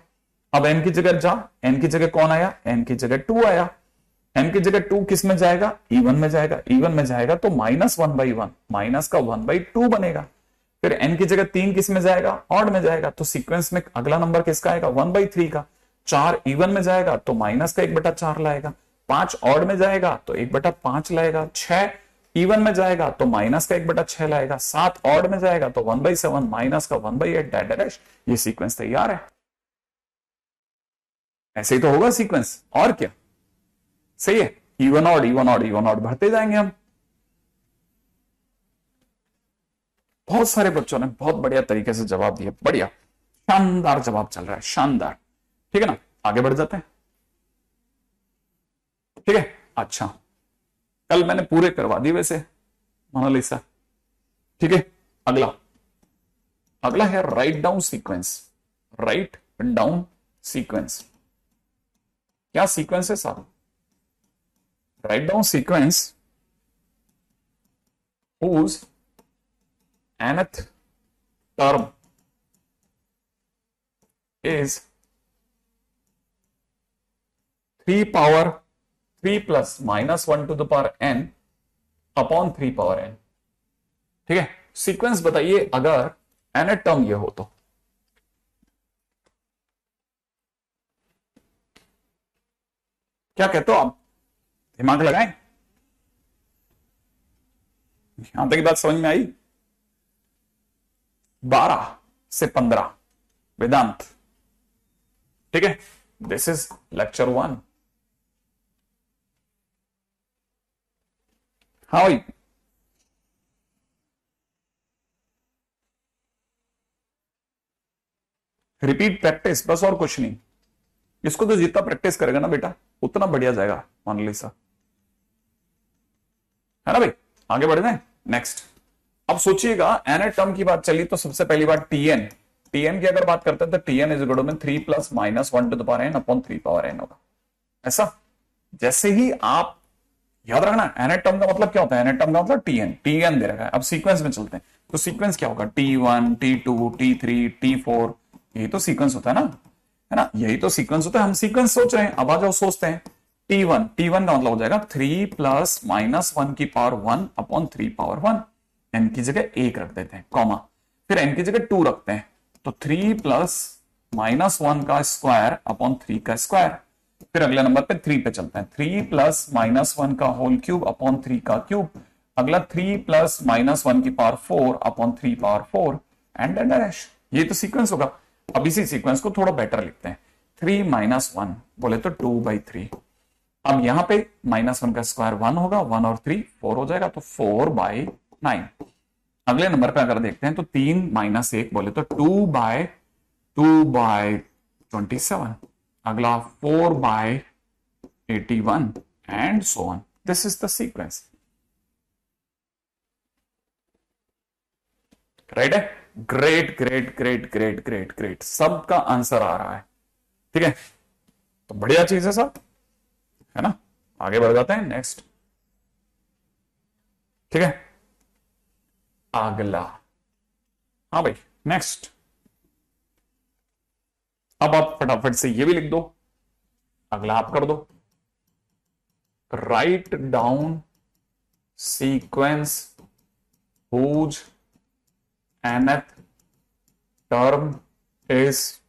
अब n की जगह जा, n की जगह कौन आया? n की जगह 2 आया। n की जगह 2 किस में जाएगा? इवन में जाएगा, इवन में जाएगा तो -1/1, माइनस का 1/2 बनेगा। फिर एन की जगह 3 किस में जाएगा, ऑड में जाएगा, तो सीक्वेंस में अगला नंबर किसका आएगा, 1/3 का। 4 इवन में जाएगा तो माइनस का 1/4 लाएगा। 5 ऑड में जाएगा तो 1/5 लाएगा। 6 इवन में जाएगा तो माइनस का 1/6 लाएगा। 7 ऑड में जाएगा तो 1/7 माइनस का 1/8 डैश। ये सीक्वेंस तैयार है। ऐसे ही तो होगा सीक्वेंस, और क्या, सही है। Even odd even odd even odd भरते जाएंगे हम। बहुत सारे बच्चों ने बहुत बढ़िया तरीके से जवाब दिया, बढ़िया शानदार जवाब चल रहा है, शानदार। ठीक है ना, आगे बढ़ जाते हैं। ठीक है, अच्छा कल मैंने पूरे करवा दिए वैसे मोनालिसा। ठीक है, अगला अगला है write down sequence. Write down sequence, क्या सीक्वेंस है साहब? Write down sequence whose nth term is 3 power 3 plus minus 1 to the power n upon 3 power n। ठीक है, सीक्वेंस बताइए अगर nth टर्म ये हो तो। क्या कहते हो आप, दिमाग लगाएं। यहां तक की बात समझ में आई? 12 से 15 वेदांत। ठीक है, दिस इज लेक्चर 1। हाँ भाई, रिपीट प्रैक्टिस बस, और कुछ नहीं। इसको तो जितना प्रैक्टिस करेगा ना बेटा उतना बढ़िया जाएगा मोनालिसा, है ना भाई। आगे बढ़ जाए, नेक्स्ट। अब सोचिएगा nth टर्म की बात चली तो सबसे पहली बात tn की अगर बात करते हैं तो tn is equal to 3 plus minus 1 to the power n upon 3 power n होगा। ऐसा जैसे ही आप याद रखना, nth टर्म का मतलब क्या होता है, nth टर्म का मतलब tn दे रखा है। अब सीक्वेंस में चलते हैं, तो सीक्वेंस क्या होगा, t1 t2 t3 t4, यही तो सीक्वेंस होता है ना, है ना, यही तो सीक्वेंस होता है। हम सीक्वेंस सोच रहे हैं, अब आ जाओ सोचते हैं। t1 का मतलब हो जाएगा 3 प्लस माइनस 1 की पावर 1 अपॉन 3 पावर 1। n की जगह 1 रख देते हैं, कॉमा, फिर n की जगह 2 रखते हैं, तो 3 प्लस माइनस 1 का स्क्वायर अपॉन 3 का स्क्वायर। फिर अगले नंबर पे 3 पे चलते हैं, 3 प्लस माइनस 1 का होल क्यूब अपॉन 3 का क्यूब। अगला 3 प्लस माइनस 1 की power 4 upon 3 power 4 and dash. ये तो सीक्वेंस होगा। अब इसी सीक्वेंस को थोड़ा बेटर लिखते हैं, 3 माइनस 1 बोले तो 2/3। अब यहां पे माइनस 1 का स्क्वायर 1 होगा, 1 और 3 4 हो जाएगा, तो 4/9। अगले नंबर पे अगर देखते हैं तो 3 माइनस 1 बोले तो 2/27। अगला 4/81 and so on. This is the sequence, right है। Great great great great great great, सबका आंसर आ रहा है। ठीक है, तो बढ़िया चीज है सब, है ना। आगे बढ़ जाते हैं, नेक्स्ट। ठीक है, अगला, हाँ भाई नेक्स्ट। अब आप फटाफट से ये भी लिख दो, अगला आप कर दो। Write down sequence whose nth term is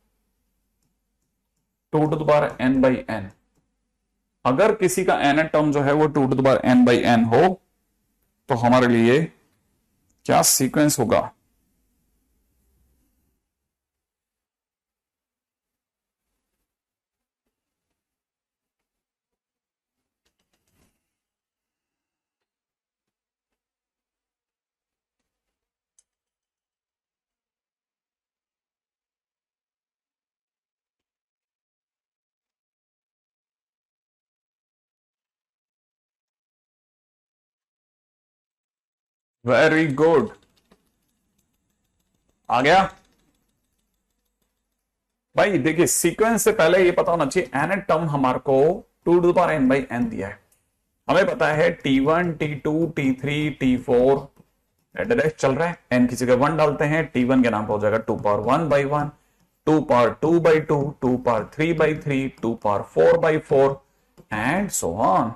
2 to the power n/n। अगर किसी का nth टर्म जो है वो 2 to the power n/n हो तो हमारे लिए क्या सीक्वेंस होगा? वेरी गुड, आ गया भाई। देखिए सीक्वेंस से पहले ये पता होना चाहिए nth टर्म हमारे को 2 to the power n/n दिया है। हमें पता है t1 t2 t3 t4 चल रहा है, n की जगह 1 डालते हैं, t1 के नाम पर हो जाएगा 2 power 1/1, 2 power 2/2, 2 power 3/3, 2 power 4/4 and so on.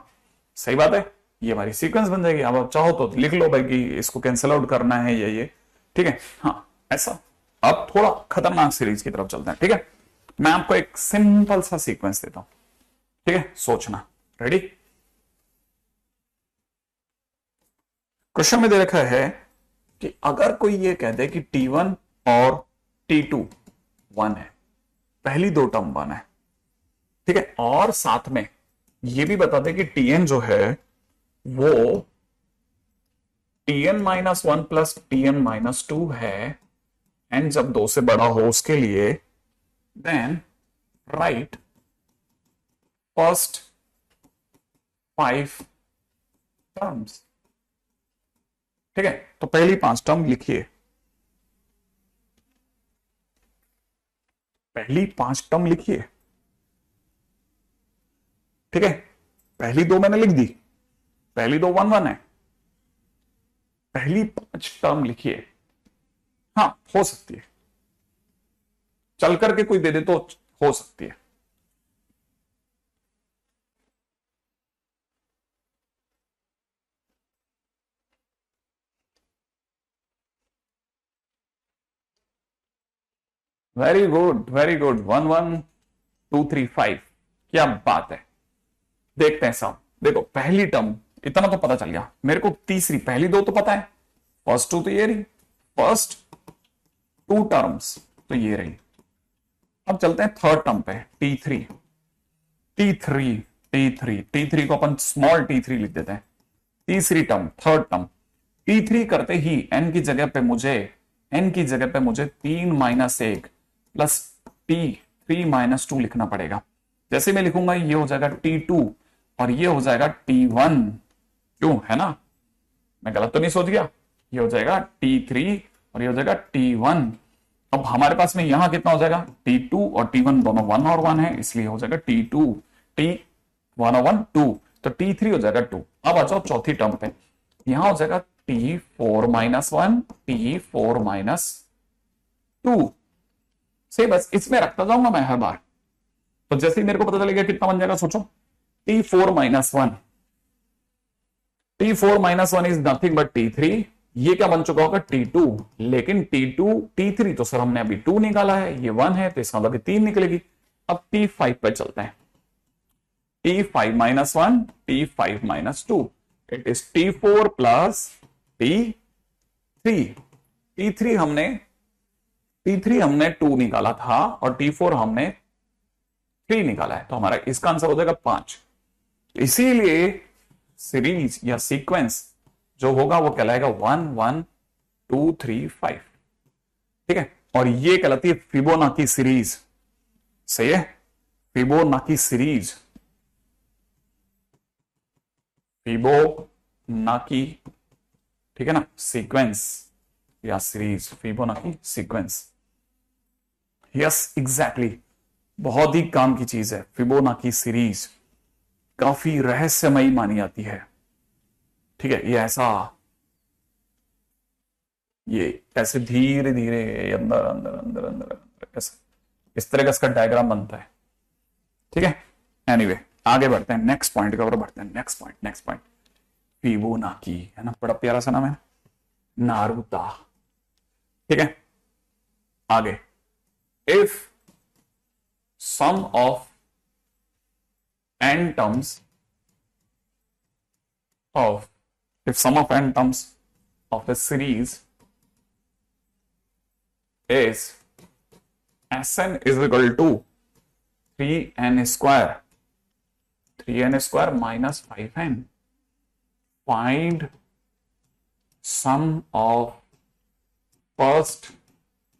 सही बात है, ये हमारी सीक्वेंस बन जाएगी। अब आप चाहो तो लिख लो भाई कि इसको कैंसिल आउट करना है ये, ठीक है, हाँ ऐसा। अब थोड़ा खतरनाक सीरीज की तरफ चलते हैं, ठीक है। मैं आपको एक सिंपल सा सीक्वेंस देता हूं, ठीक है, सोचना। रेडी? क्वेश्चन में दे रखा है कि अगर कोई ये कह दे कि T1 और T2 1 है, पहली दो टर्म 1 है, ठीक है, और साथ में ये भी बता दे कि Tn जो है वो Tn-1 प्लस Tn-2 है, एंड जब 2 से बड़ा हो उसके लिए, देन राइट फर्स्ट 5 टर्म्स। ठीक है, तो पहली 5 टर्म लिखिए, पहली 5 टर्म लिखिए, ठीक है। पहली 2 मैंने लिख दी, पहली 2 1 1 है, पहली 5 टर्म लिखिए। हाँ हो सकती है, चल करके कोई दे दे तो हो सकती है। वेरी गुड वेरी गुड, 1 1 2 3 5, क्या बात है। देखते हैं साहब, देखो पहली टर्म इतना तो पता चल गया मेरे को, तीसरी पहली 2 तो पता है, फर्स्ट 2 तो ये रही, फर्स्ट 2 टर्म्स तो ये रही। अब चलते हैं थर्ड टर्म पे, T3 T3 T3 T3 को अपन स्मॉल T3 लिख देते हैं। तीसरी टर्म, थर्ड टर्म, T3 करते ही n की जगह पे मुझे 3 माइनस 1 प्लस T3 - 2 लिखना पड़ेगा। जैसे मैं लिखूंगा ये हो जाएगा T2 और ये हो जाएगा T1, क्यों, है ना, मैं गलत तो नहीं सोच गया। ये हो जाएगा T3 और ये हो जाएगा T1। अब हमारे पास में यहां कितना हो जाएगा, T2 और T1 दोनों 1 और 1 है, इसलिए हो जाएगा T2 T1 और 1 2, तो T3 हो जाएगा 2। अब आ जाओ चौथी टर्म पे, यहां हो जाएगा T4 - 1 T4 - 2 से, बस इसमें रखता जाऊंगा मैं हर बार। तो जैसे ही मेरे को पता चलेगा कितना बन जाएगा, सोचो T4 - 1, T4 - 1 is nothing but T3, ये क्या बन चुका होगा T2, लेकिन T3 तो सर हमने अभी 2 निकाला है, ये 1 है तो इसका मतलब 3 निकलेगी। अब T5 पे चलते हैं, T5 - 1 T5 - 2, it is T4 plus T3। T3 हमने 2 निकाला था और T4 हमने 3 निकाला है, तो हमारा इसका आंसर हो जाएगा 5। इसीलिए सीरीज या सीक्वेंस जो होगा वो कहलाएगा 1 1 2 3 5, ठीक है। और ये कहलाती है फिबोनाची सीरीज, सही है, फिबोनाची सीरीज, फिबोनाची, ठीक है ना, सीक्वेंस या series, Fibonacci sequence, yes exactly, बहुत ही काम की चीज है फिबोनाची सीरीज, काफी रहस्यमयी मानी जाती है, ठीक है। ये ऐसे धीरे धीरे अंदर अंदर अंदर अंदर ऐसे इस तरह का इसका डायग्राम बनता है, ठीक है। एनीवे आगे बढ़ते हैं, नेक्स्ट पॉइंट की ओर बढ़ते हैं। नेक्स्ट पॉइंट फिबोनाची, है ना, बड़ा प्यारा सा नाम है, नारुता, ठीक है। आगे, if sum of n terms of a series is Sn is equal to 3n square minus 5n, find sum of first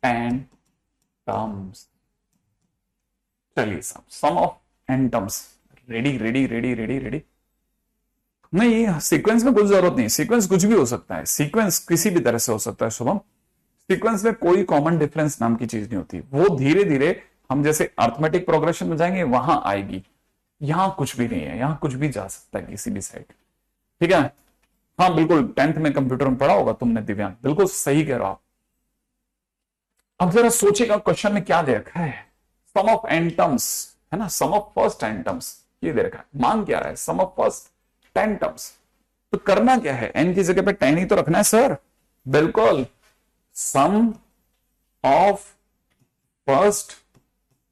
10 terms। चलिए सम ऑफ n terms, रेडी। नहीं, सीक्वेंस में कुछ जरूरत नहीं, सीक्वेंस कुछ भी हो सकता है, सीक्वेंस किसी भी तरह से हो सकता है शुभम। सीक्वेंस में कोई कॉमन डिफरेंस नाम की चीज नहीं होती, वो धीरे धीरे हम जैसे अर्थमेटिक प्रोग्रेशन में जाएंगे वहां आएगी। यहां कुछ भी नहीं है, यहां कुछ भी जा सकता है किसी भी साइड, ठीक है। हाँ बिल्कुल, 10th में कंप्यूटर में पढ़ा होगा तुमने दिव्यांग, बिल्कुल सही कह रहे हो आप। अब जरा सोचेगा क्वेश्चन में क्या दे रखा है, सम ऑफ n टर्म्स, है ना, सम ऑफ फर्स्ट 10 टर्म्स ये दे रखा है, मांग क्या रहा है, सम ऑफ फर्स्ट 10 टर्म्स। तो करना क्या है, n की जगह पे 10 ही तो रखना है सर, बिल्कुल sum of first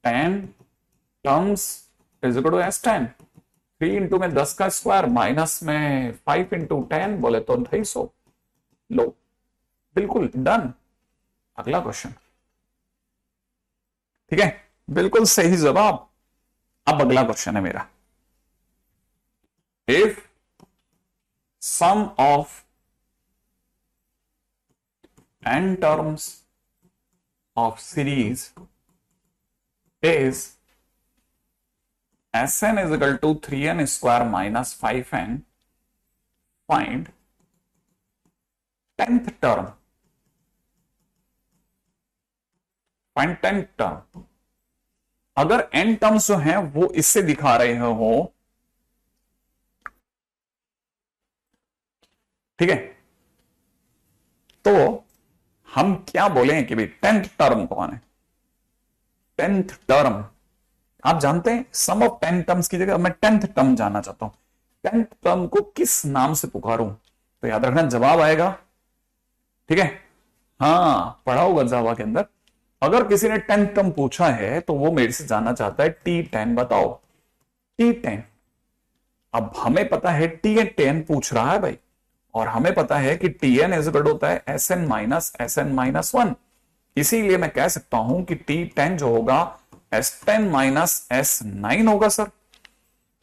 10 terms is equal to S10। 3 into में 10 का स्क्वायर माइनस में 5 इंटू 10 बोले तो 250। लो, बिल्कुल डन। अगला क्वेश्चन, ठीक है, बिल्कुल सही जवाब। अब अगला क्वेश्चन है मेरा, if sum of n terms of series is Sn is equal to 3n square minus 5n, find 10th term, find 10th term। अगर n टर्म्स जो हैं वो इससे दिखा रहे हो, ठीक है, तो हम क्या बोले कि भाई 10th टर्म कौन है। 10th टर्म आप जानते हैं, सम ऑफ 10 टर्म्स की जगह मैं 10th टर्म जानना चाहता हूं। 10th टर्म को किस नाम से पुकारूं, तो याद रखना जवाब आएगा, ठीक है, हाँ पढ़ा होगा जावा के अंदर। अगर किसी ने 10th टर्म पूछा है तो वो मेरे से जानना चाहता है T10 बताओ, T10। अब हमें पता है T10 पूछ रहा है भाई, और हमें पता है कि Tn इज इक्वल होता है Sn माइनस Sn माइनस 1। इसीलिए मैं कह सकता हूं कि T10 जो होगा S10 माइनस S9 होगा सर।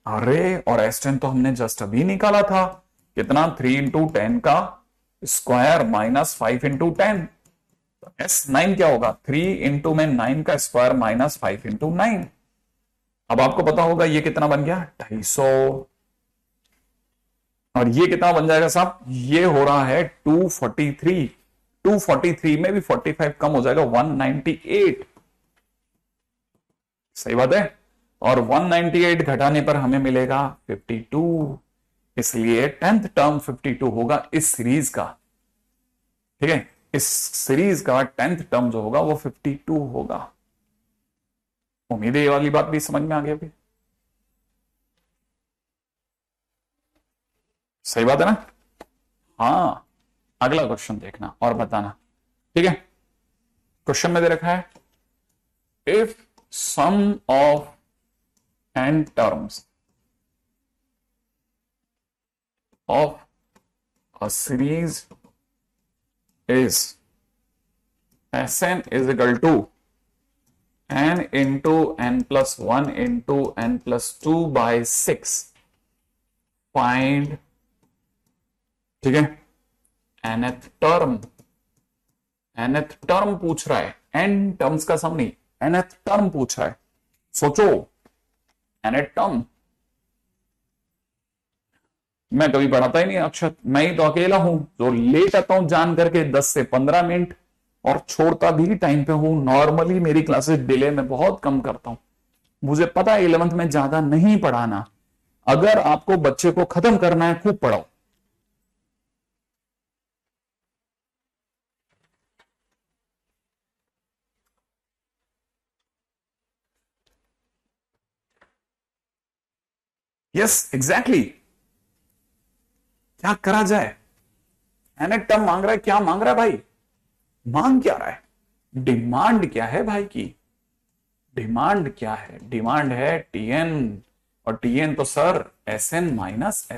अरे और S10 तो हमने जस्ट अभी निकाला था, कितना, 3 इंटू 10 का स्क्वायर माइनस 5 इंटू 10। तो S9 क्या होगा, 3 इंटू में 9 का स्क्वायर माइनस 5 इंटू 9। अब आपको पता होगा ये कितना बन गया, 250। और ये कितना बन जाएगा साहब, ये हो रहा है 243। 243 में भी 45 कम हो जाएगा, 198। सही बात है। और 198 घटाने पर हमें मिलेगा 52। इसलिए 10th टर्म 52 होगा इस सीरीज का, ठीक है, इस सीरीज का 10th टर्म जो होगा वो 52 होगा। उम्मीद है ये वाली बात भी समझ में आ गई होगी। सही बात है ना। हाँ, अगला क्वेश्चन देखना और बताना, ठीक है। क्वेश्चन में दे रखा है, if sum of n terms of a series is Sn is equal to n into n plus 1 into n plus 2 by 6, find, ठीक है, nth टर्म। nth टर्म पूछ रहा है, n टर्म्स का सम नहीं, nth टर्म पूछ रहा है। सोचो, nth टर्म मैं कभी पढ़ाता ही नहीं अक्षत, मैं ही तो अकेला हूं जो लेट आता हूं जान करके 10 से 15 मिनट, और छोड़ता भी टाइम पे हूं। नॉर्मली मेरी क्लासेस डिले में बहुत कम करता हूं, मुझे पता है 11th में ज्यादा नहीं पढ़ाना। अगर आपको बच्चे को खत्म करना है, खूब पढ़ाओ। यस एग्जैक्टली, क्या करा जाए। एनएट टर्म मांग रहा है, क्या मांग रहा है भाई, मांग क्या रहा है, डिमांड क्या है भाई की, डिमांड क्या है, डिमांड है टीएन। और टीएन तो सर Sn माइनस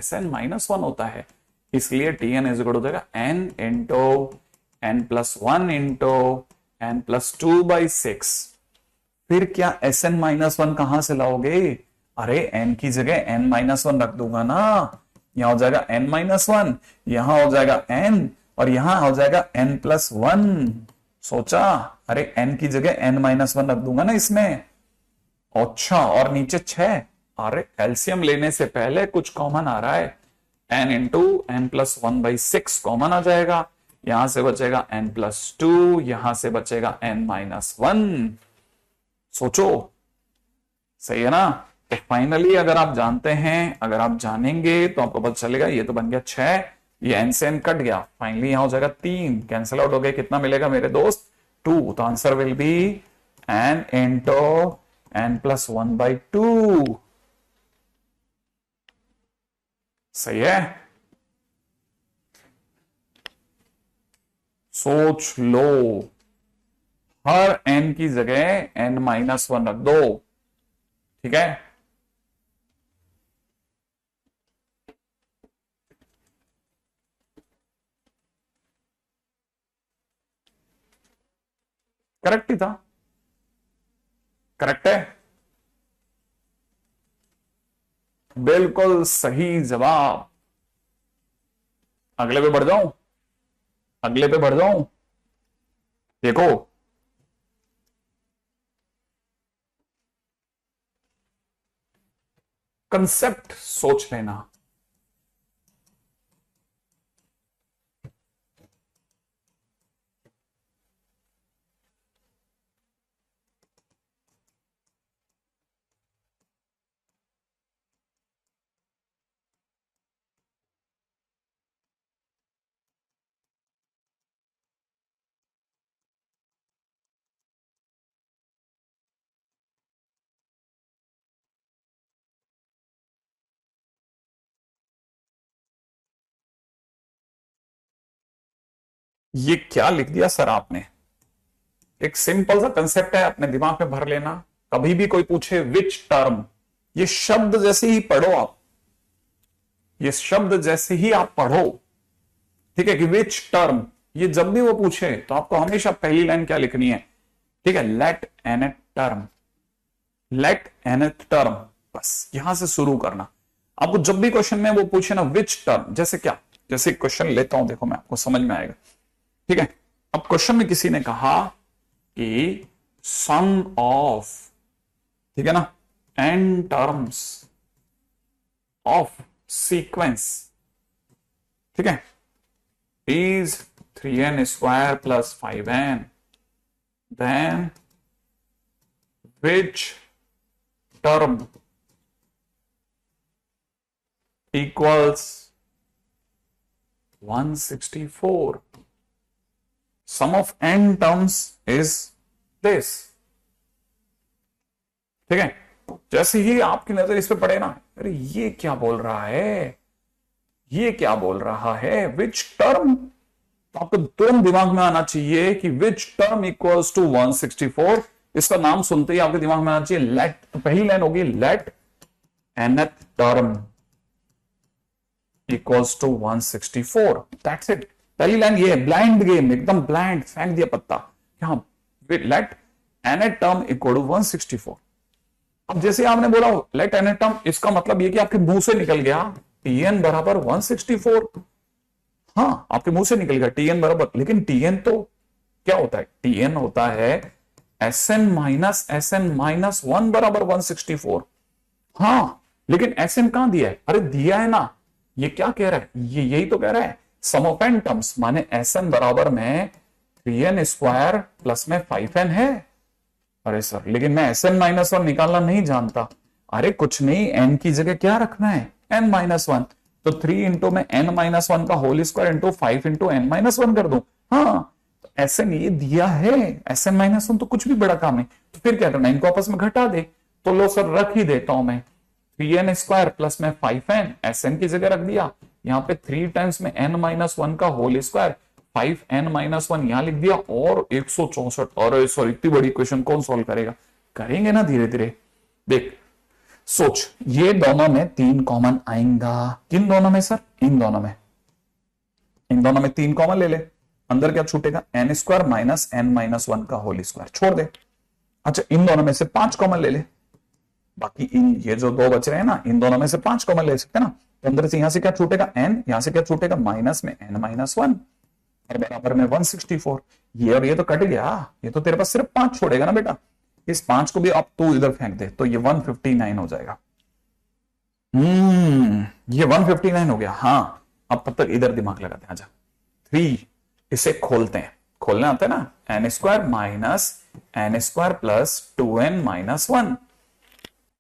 1 होता है, इसलिए टीएन इज इक्वल हो जाएगा n into n plus 1 into n plus 2 by 6। फिर क्या Sn माइनस 1 कहां से लाओगे, अरे n की जगह n माइनस 1 रख दूंगा ना, यहां हो जाएगा n माइनस 1, यहां हो जाएगा n, और यहां हो जाएगा n प्लस 1। सोचा, अरे n की जगह n माइनस 1 रख दूंगा ना इसमें। अच्छा, और नीचे 6, अरे एलसीएम लेने से पहले कुछ कॉमन आ रहा है, n into n plus 1 by 6 common आ जाएगा, यहां से बचेगा n प्लस 2, यहां से बचेगा n माइनस 1। सोचो, सही है ना। तो फाइनली अगर आप जानते हैं, अगर आप जानेंगे तो आपको पता चलेगा, ये तो बन गया 6, ये n से n कट गया, फाइनली यहां हो जाएगा 3, कैंसिल आउट हो गया, कितना मिलेगा मेरे दोस्त, 2। तो answer will be n into n plus 1 by 2। सही है। सोच लो, हर n की जगह n-1 रख दो, ठीक है। करेक्ट ही था, करेक्ट है, बिल्कुल सही जवाब। अगले पे बढ़ जाऊं, अगले पे बढ़ जाऊं, देखो कंसेप्ट सोच लेना। ये क्या लिख दिया सर आपने? एक सिंपल सा कंसेप्ट है, अपने दिमाग में भर लेना। कभी भी कोई पूछे विच टर्म, ये शब्द जैसे ही पढ़ो आप, ये शब्द जैसे ही आप पढ़ो, ठीक है, कि विच टर्म, ये जब भी वो पूछे तो आपको हमेशा पहली लाइन क्या लिखनी है, ठीक है, let n term, let n term, बस यहां से शुरू करना। आपको जब भी क्वेश्चन में वो पूछे ना विच टर्म, जैसे क्या, जैसे क्वेश्चन लेता हूं, देखो मैं, आपको समझ में आएगा, ठीक है। अब क्वेश्चन में किसी ने कहा कि सम ऑफ, ठीक है ना, n टर्म्स ऑफ सीक्वेंस, ठीक है, is 3n square plus 5n, then which term equals 164, sum of n terms is this, ठीक है। जैसे ही आपकी नजर इस पे पड़े ना, अरे ये क्या बोल रहा है, ये क्या बोल रहा है, विच टर्म, तो आपको तुरंत दिमाग में आना चाहिए कि विच टर्म इक्वल्स टू 164। इसका नाम सुनते ही आपके दिमाग में आना चाहिए लेट, तो पहली लाइन होगी let nth term equals to 164, that's it. पहली लाइन ये है, ब्लाइंड गेम, एकदम ब्लाइंड, फेंक दिया पत्ता, यहां let n term equal to 164। अब जैसे आपने बोला लेट एन टर्म, इसका मतलब ये कि आपके मुंह से निकल गया टीएन बराबर 164, हाँ आपके मुंह से निकल गया टीएन बराबर, लेकिन टीएन तो क्या होता है, टीएन होता है एसएन माइनस 1 बराबर 164, हाँ लेकिन एसएन कहां दिया है, अरे दिया है ना, ये क्या कह रहा है, ये यही तो कह रहा है सम ऑफ एन टर्म्स, माने एसएन बराबर में 3n स्क्वायर प्लस में 5n है। अरे सर लेकिन मैं Sn-1 निकालना नहीं जानता, अरे कुछ नहीं, n की जगह क्या रखना है, n-1, तो 3 इंटू में n-1 का whole square into 5 into n-1 कर दूं, हाँ तो Sn ये दिया है, Sn-1 तो कुछ भी बड़ा काम नहीं, तो फिर क्या करना, इनको आपस में घटा दे, तो लो सर रख ही देता हूं मैं, 3n स्क्वायर प्लस में 5n, Sn की जगह रख दिया, यहाँ पे 3 टाइम्स में n-1 का होल स्क्वायर, 5n-1 यहां लिख दिया, और 164, और सॉरी इतनी बड़ी क्वेश्चन कौन सॉल्व करेगा, करेंगे ना धीरे धीरे। देख सोच, ये दोनों में 3 कॉमन आएगा, किन दोनों में सर, इन दोनों में, इन दोनों में 3 कॉमन ले ले, अंदर क्या छूटेगा, n स्क्वायर माइनस n-1 का होल स्क्वायर छोड़ दे। अच्छा इन दोनों में से 5 कॉमन ले ले, बाकी इन ये जो 2 बच रहे हैं ना, इन दोनों में से 5 कॉमन ले सकते हैं ना, तो अंदर से यहां से क्या छूटेगा n, यहां से क्या छूटेगा, माइनस में n-1 और बराबर में 164, ये और ये तो कट गया, ये तो तेरे पास सिर्फ 5 छोड़ेगा ना बेटा, इस 5 को भी अब तू इधर फेंक दे, तो ये 159 हो जाएगा। ये 159 हो गया, हाँ अब तब तक इधर दिमाग लगाते हैं, आजा 3, इसे खोलते हैं, खोलने आता है ना, n square minus n square plus 2n minus 1,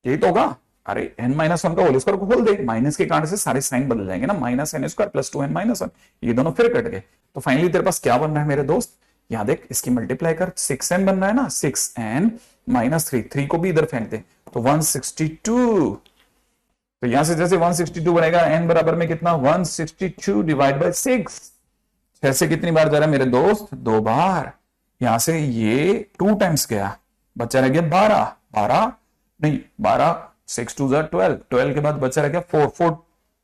यही तो होगा, अरे n-1 का होल स्क्वायर को खोल दे, माइनस के कारण से सारे साइन बदल जाएंगे ना, minus n square plus 2n-1, ये दोनों फिर कट गए, तो फाइनली तेरे पास क्या बन रहा है मेरे दोस्त, यहां देख इसकी मल्टीप्लाई कर, 6n बन रहा है ना, 6n माइनस 3 को भी इधर फेंक दे, तो 162, तो यहां से जैसे 162 बनेगा, n बराबर में कितना, 162 डिवाइड बाय 6, 6 से कितनी बार जा रहा है मेरे दोस्त? 2 बार। यहां से ये 2 टाइम्स गया, बच्चा रह गया 12, 12 नहीं 12, 6 2 12, 12 के बाद बच्चा रह गया 4 4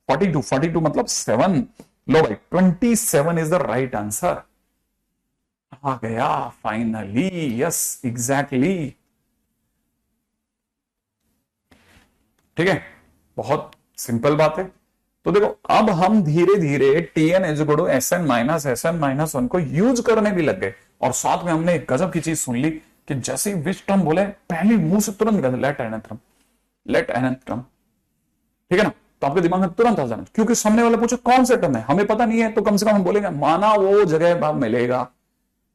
42, 42 मतलब 7। लो भाई 27 इज द राइट आंसर। आ गया फाइनली, यस एग्जैक्टली। ठीक है, बहुत सिंपल बात है। तो देखो अब हम धीरे धीरे tn is equal to SN-SN-1 को यूज करने भी लग गए, और साथ में हमने एक गजब की चीज सुन ली कि जैसे ही विच टर्म बोले पहले मुंह से तुरंत निकल let nth term, let nth term. ठीक है ना, तो आपके दिमाग में तुरंत आ जाना, क्योंकि सामने वाले पूछे कौन से टर्म है, हमें पता नहीं है, तो कम से कम हम बोलेंगे माना वो जगह मिलेगा,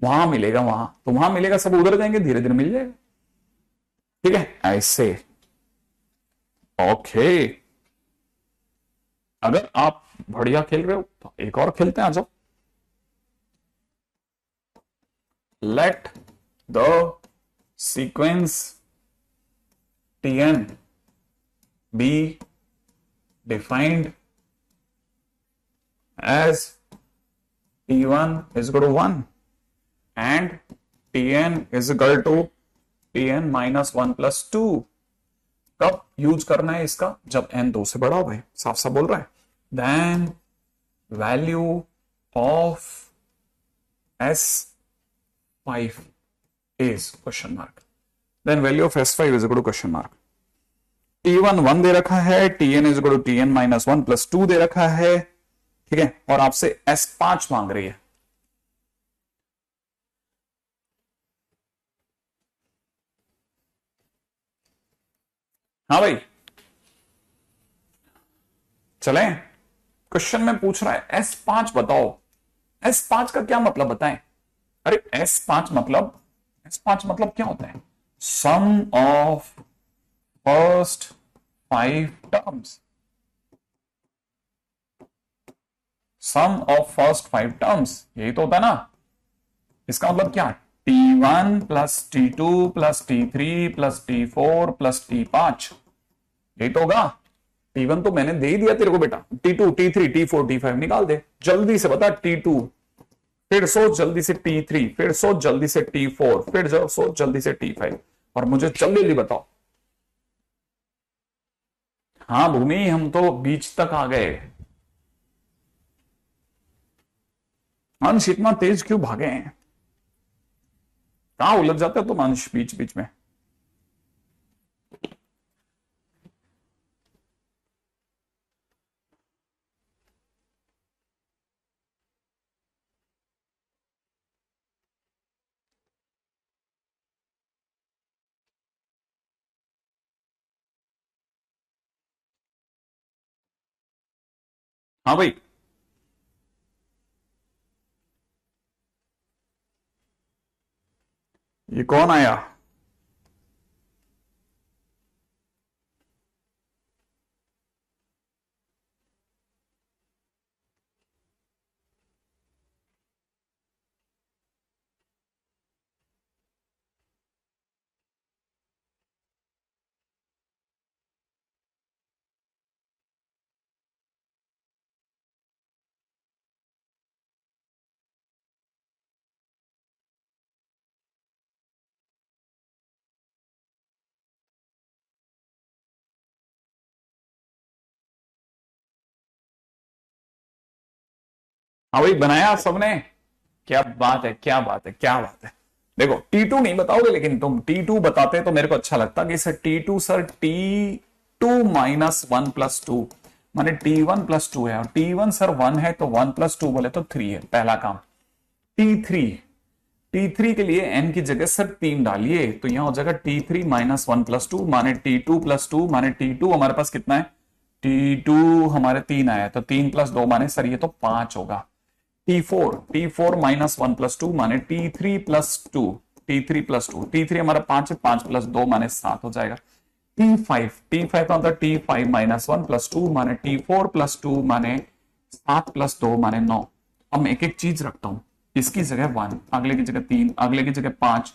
वहां मिलेगा, वहां तो वहां मिलेगा, सब उधर जाएंगे, धीरे धीरे मिल जाएगा। ठीक है, ऐसे। ओके, अगर आप बढ़िया खेल रहे हो तो एक और खेलते हैं, आ जाओ। Let the sequence tn be defined as t1 is equal to 1 and tn is equal to tn minus 1 plus 2। कब यूज करना है इसका? जब n 2 से बड़ा हो भाई, साफ साफ बोल रहा है। Then value of S5 is question mark, then value of S5 is equal to question mark. T1 1 दे रखा है, Tn is equal to Tn minus 1 plus 2 दे रखा है। ठीक है, और आपसे S5 मांग रही है। हाँ भाई चलें, क्वेश्चन में पूछ रहा है S5 बताओ। S5 का क्या मतलब बताएं? अरे S5 मतलब क्या होता है? Sum of first 5 terms, sum of first 5 terms, यही तो होता है ना। इसका मतलब क्या? T1 plus T2 plus T3 plus T4 plus T5, यही तो होगा। T1 तो मैंने दे ही दिया तेरे को बेटा, T2 T3 T4 T5 निकाल दे जल्दी से, बता T2, फिर सोच जल्दी से T3, फिर सोच जल्दी से T4, फिर सोच जल्दी से T5, और मुझे जल्दी बताओ। हाँ भूमि, हम तो बीच तक आ गए। अंश इतना तेज क्यों भागे हैं? कहां उलझ जाते हो तुम अंश बीच बीच में? हाँ भाई, ये कौन आया? हाँ भाई, बनाया सबने? क्या बात है, क्या बात है, क्या बात है। देखो T2 नहीं बताओगे, लेकिन तुम T2 बताते तो मेरे को अच्छा लगता कि sir T2 sir T2 minus 1 plus 2 माने T1 प्लस 2 है, और T1 सर 1 है तो 1 प्लस 2 बोले तो 3 है, पहला काम। T3 के लिए n की जगह सर 3 डालिए, तो यहां हो जाएगा T3 माइनस 1 प्लस 2 माने T2 प्लस 2 माने T2 हमारे पास कितना है? T2 हमारे 3 आया, तो 3 प्लस 2 माने सर ये तो 5 होगा। T4 माइनस 1 प्लस 2 माने T3 प्लस 2, T3 हमारा 5 है, 5 प्लस 2 माने 7 हो जाएगा। T5 का मतलब T5 माइनस 1 प्लस 2 माने T4 प्लस 2 माने 7 प्लस 2 माने 9। अब मैं एक एक चीज रखता हूं, इसकी जगह 1, अगले की जगह 3, अगले की जगह 5,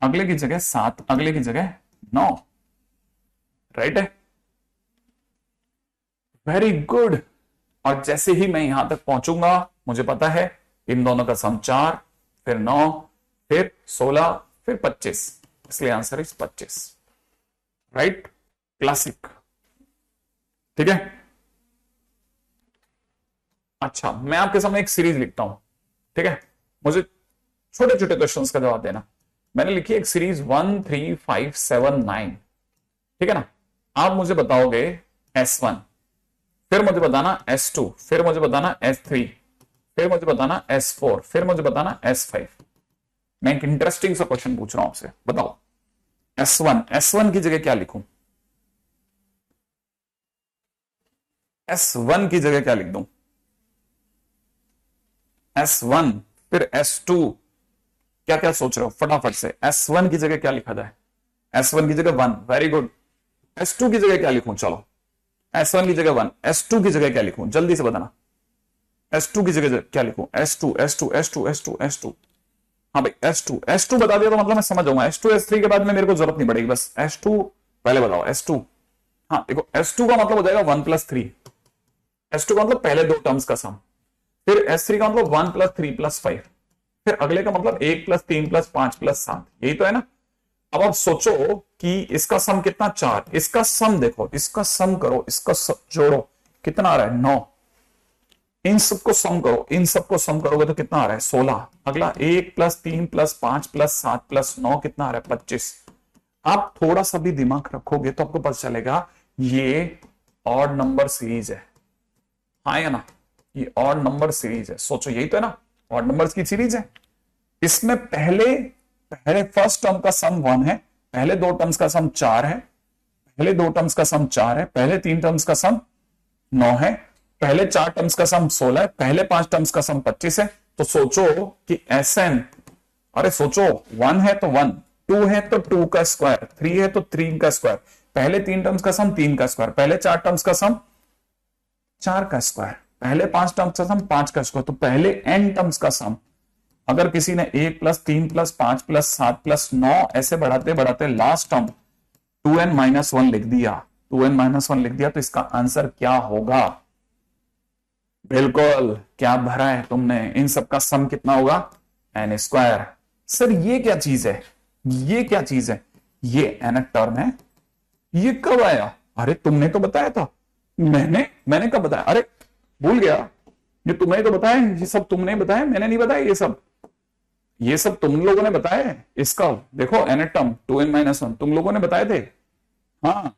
अगले की जगह 7, अगले की जगह 9। राइट है, वेरी गुड। और जैसे ही मैं यहां तक पहुंचूंगा, मुझे पता है इन दोनों का सम 4, फिर 9, फिर 16, फिर 25, इसलिए आंसर इज 25। Right, classic. ठीक है, अच्छा मैं आपके सामने एक सीरीज लिखता हूं, ठीक है, मुझे छोटे छोटे क्वेश्चंस का जवाब देना। मैंने लिखी एक सीरीज 1 3 5 7 9, ठीक है ना। आप मुझे बताओगे S1, फिर मुझे बताना S2, फिर मुझे बताना S3, फिर मुझे बताना S4, फिर मुझे बताना S5। मैं एक इंटरेस्टिंग सा क्वेश्चन पूछ रहा हूं आपसे, बताओ S1 की जगह क्या लिखूं? S1 की जगह क्या लिख दूं? S1, फिर S2, क्या क्या सोच रहे हो फटाफट से? S1 की जगह क्या लिखा जाए? S1 की जगह 1, वेरी गुड। S2 की जगह क्या लिखूं? चलो, S1 की जगह 1, S2 की जगह क्या लिखूं? जल्दी से बताना। S2 की जगह क्या लिखूं? S2 S2 S2 S2 S2। हाँ भाई S2 बता दिया तो मतलब मैं समझ जाऊंगा। S2 S3 के बाद में मेरे को जरूरत नहीं पड़ेगी, बस S2 पहले बताओ। S2, हाँ देखो S2 का मतलब हो जाएगा 1+3। S2 का मतलब पहले दो टर्म्स का सम, फिर S3 का मतलब 1+3+5, फिर अगले का मतलब 1+3+5+7, यही तो है ना। अब आप सोचो कि इसका सम कितना? 4। इसका सम देखो, इसका सम करो, इसका जोड़ो, कितना आ रहा है? 9। इन सबको सम करो, इन सबको सम करोगे तो कितना आ रहा है? 16। अगला 1+3+5+7+9 कितना आ रहा है? 25। आप थोड़ा सा भी दिमाग रखोगे तो आपको पता चलेगा ये ऑड नंबर सीरीज है, हाँ या ना? ये ऑड नंबर सीरीज है। सोचो, यही तो है ना, ऑड नंबर्स की सीरीज है। इसमें पहले पहले फर्स्ट टर्म का सम 1 है, पहले दो टर्म्स का सम 4 है, पहले दो टर्म्स का सम 4 है, पहले तीन टर्म्स का सम 9 है, पहले चार टर्म्स का सम 16 है, पहले पांच टर्म्स का सम 25 है। तो सोचो कि SN, अरे सोचो, 1 है तो 1, 2 है तो 2 का स्क्वायर, 3 है तो 3 का स्क्वायर, पहले तीन टर्म्स का सम 3 का स्क्वायर, पहले चार टर्म्स का सम 4 का स्क्वायर, पहले पांच टर्म्स का सम 5 का स्क्वायर, तो पहले n टर्म्स का सम। अगर किसी ने 1+3+5+7+9 ऐसे बढ़ाते बढ़ाते लास्ट टर्म 2n-1 लिख दिया, 2n-1 लिख दिया, तो इसका आंसर क्या होगा? बिल्कुल, क्या भरा है तुमने? इन सबका सम कितना होगा? n²। सर ये क्या चीज है? ये क्या चीज है? ये nth टर्म है। ये कब आया? अरे तुमने तो बताया था। मैंने कब बताया? अरे भूल गया, ये तुमने तो बताया, ये सब तुमने बताया, मैंने नहीं बताया। ये सब तुम लोगों ने बताया है। इसका देखो nth टर्म 2n-1 तुम लोगों ने बताए थे। हाँ,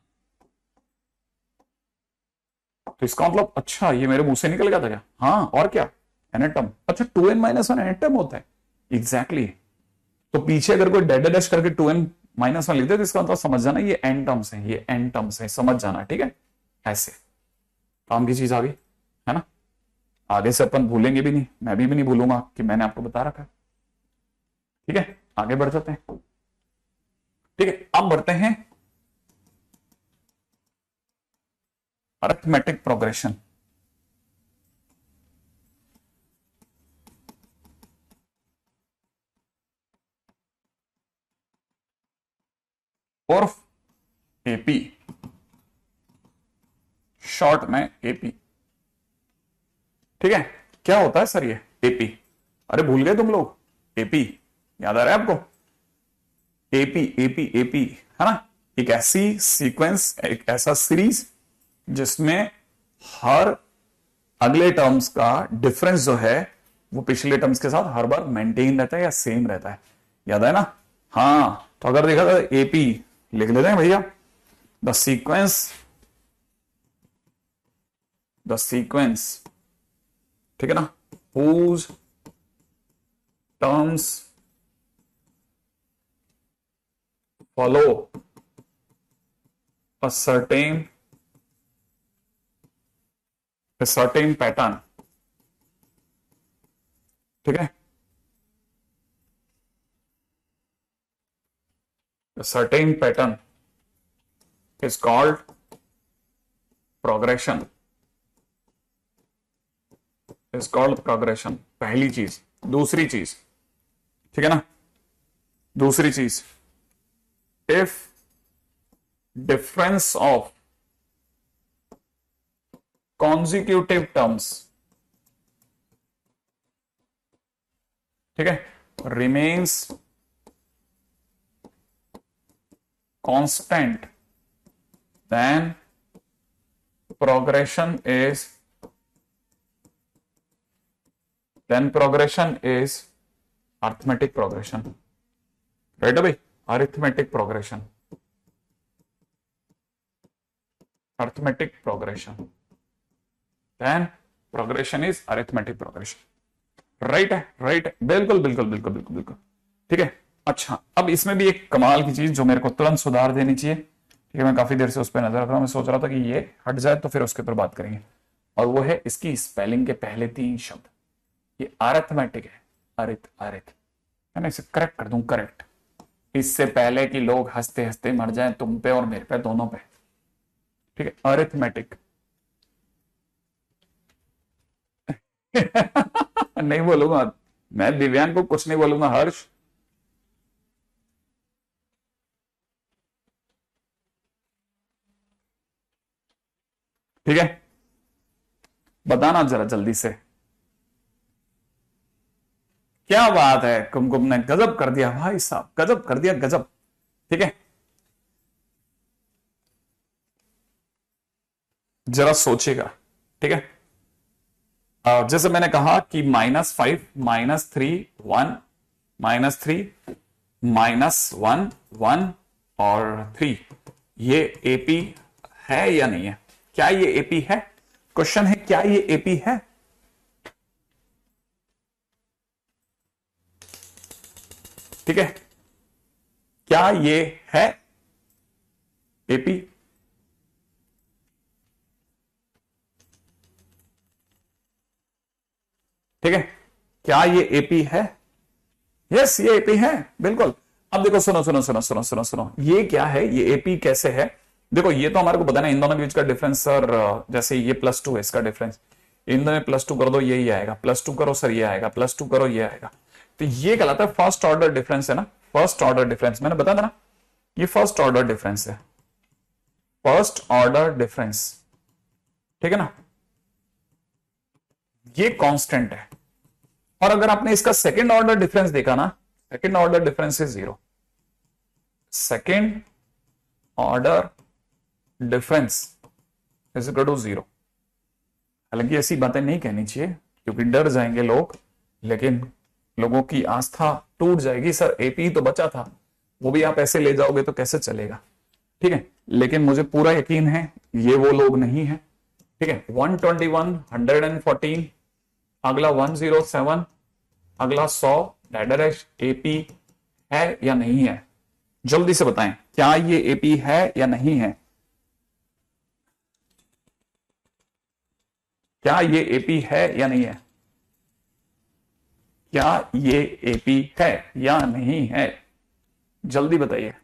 तो इसका मतलब अच्छा ये मेरे मुंह से निकल गया था क्या? हाँ, और क्या? nth टर्म, अच्छा 2n-1 nth टर्म होता है। Exactly exactly। तो पीछे अगर कोई डेड डैश करके 2n-1 लिख दे तो इसका मतलब समझ जाना ये n टर्म्स है, ये n टर्म्स है, समझ जाना, ठीक है। ऐसे काम की चीज आ गई है ना। आगे से अपन भूलेंगे भी नहीं, मैं भी नहीं भूलूंगा कि मैंने आपको बता रखा है। ठीक है, आगे बढ़ जाते हैं। ठीक है, अब बढ़ते हैं अरिथमेटिक प्रोग्रेशन। और एपी, शॉर्ट में एपी। ठीक है, क्या होता है सर ये एपी? अरे भूल गए तुम लोग? एपी याद आ रहा है आपको? एपी एपी एपी है ना, एक ऐसी सीक्वेंस, एक ऐसा सीरीज जिसमें हर अगले टर्म्स का डिफरेंस जो है वो पिछले टर्म्स के साथ हर बार मेंटेन रहता है या सेम रहता है। याद है ना? हाँ, तो अगर देखा तो एपी लिख लेते हैं भैया, द सीक्वेंस, ठीक है ना, whose terms follow a certain pattern। ठीक है, a certain pattern is called progression, पहली चीज। दूसरी चीज, ठीक है ना, दूसरी चीज, if difference of consecutive terms ठीक है, remains constant then progression is arithmetic progression, right है भाई, arithmetic progression, arithmetic progression, then progression is arithmetic progression, right है, राइट है, बिल्कुल बिल्कुल बिल्कुल बिल्कुल बिल्कुल, ठीक है। अच्छा, अब इसमें भी एक कमाल की चीज जो मेरे को तुरंत सुधार देनी चाहिए, ठीक है, मैं काफी देर से उस पर नजर रख रहा हूं, मैं सोच रहा था कि ये हट जाए तो फिर उसके ऊपर बात करेंगे, और वो है इसकी स्पेलिंग के पहले 3 शब्द, ये अरिथमेटिक है, अरिथ है ना, इसे करेक्ट कर दूं, करेक्ट, इससे पहले कि लोग हंसते हंसते मर जाएं तुम पे और मेरे पे, दोनों पे, ठीक है, अरिथमेटिक नहीं बोलूंगा मैं, दिव्यांग को कुछ नहीं बोलूंगा, हर्ष ठीक है, बताना जरा जल्दी से, क्या बात है, कुमकुम ने गजब कर दिया भाई साहब, गजब कर दिया, गजब, ठीक है। जरा सोचेगा, ठीक है, जैसे मैंने कहा कि -5 -3 1 -3 -1 1 और 3, ये एपी है या नहीं है, क्या ये एपी है, क्वेश्चन है क्या ये एपी है, ठीक है, क्या ये है एपी, ठीक है, क्या ये एपी है, यस ये एपी है, बिल्कुल। अब देखो, सुनो सुनो सुनो सुनो सुनो सुनो, ये क्या है, ये एपी कैसे है, देखो ये तो हमारे को पता ना, इन दोनों के बीच का डिफरेंस सर, जैसे ये +2 है, इसका डिफरेंस, इन दोनों में +2 कर दो यही आएगा, +2 करो सर ये आएगा, +2 करो ये आएगा, तो ये कहलाता है फर्स्ट ऑर्डर डिफरेंस, है ना, फर्स्ट ऑर्डर डिफरेंस, मैंने बताया था ना, ये फर्स्ट ऑर्डर डिफरेंस है, फर्स्ट ऑर्डर डिफरेंस, ठीक है ना, ये कांस्टेंट है, और अगर आपने इसका सेकंड ऑर्डर डिफरेंस देखा ना, second order difference is 0, second order difference is equal to 0, हालांकि ऐसी बातें नहीं कहनी चाहिए क्योंकि डर जाएंगे लोग, लेकिन लोगों की आस्था टूट जाएगी, सर एपी तो बचा था, वो भी आप ऐसे ले जाओगे तो कैसे चलेगा, ठीक है, लेकिन मुझे पूरा यकीन है ये वो लोग नहीं है, ठीक है। 121 114, अगला 107, अगला 100, डैश एपी है या नहीं है, जल्दी से बताएं, क्या ये एपी है या नहीं है, क्या ये एपी है या नहीं है, क्या ये एपी है या नहीं है, जल्दी बताइए,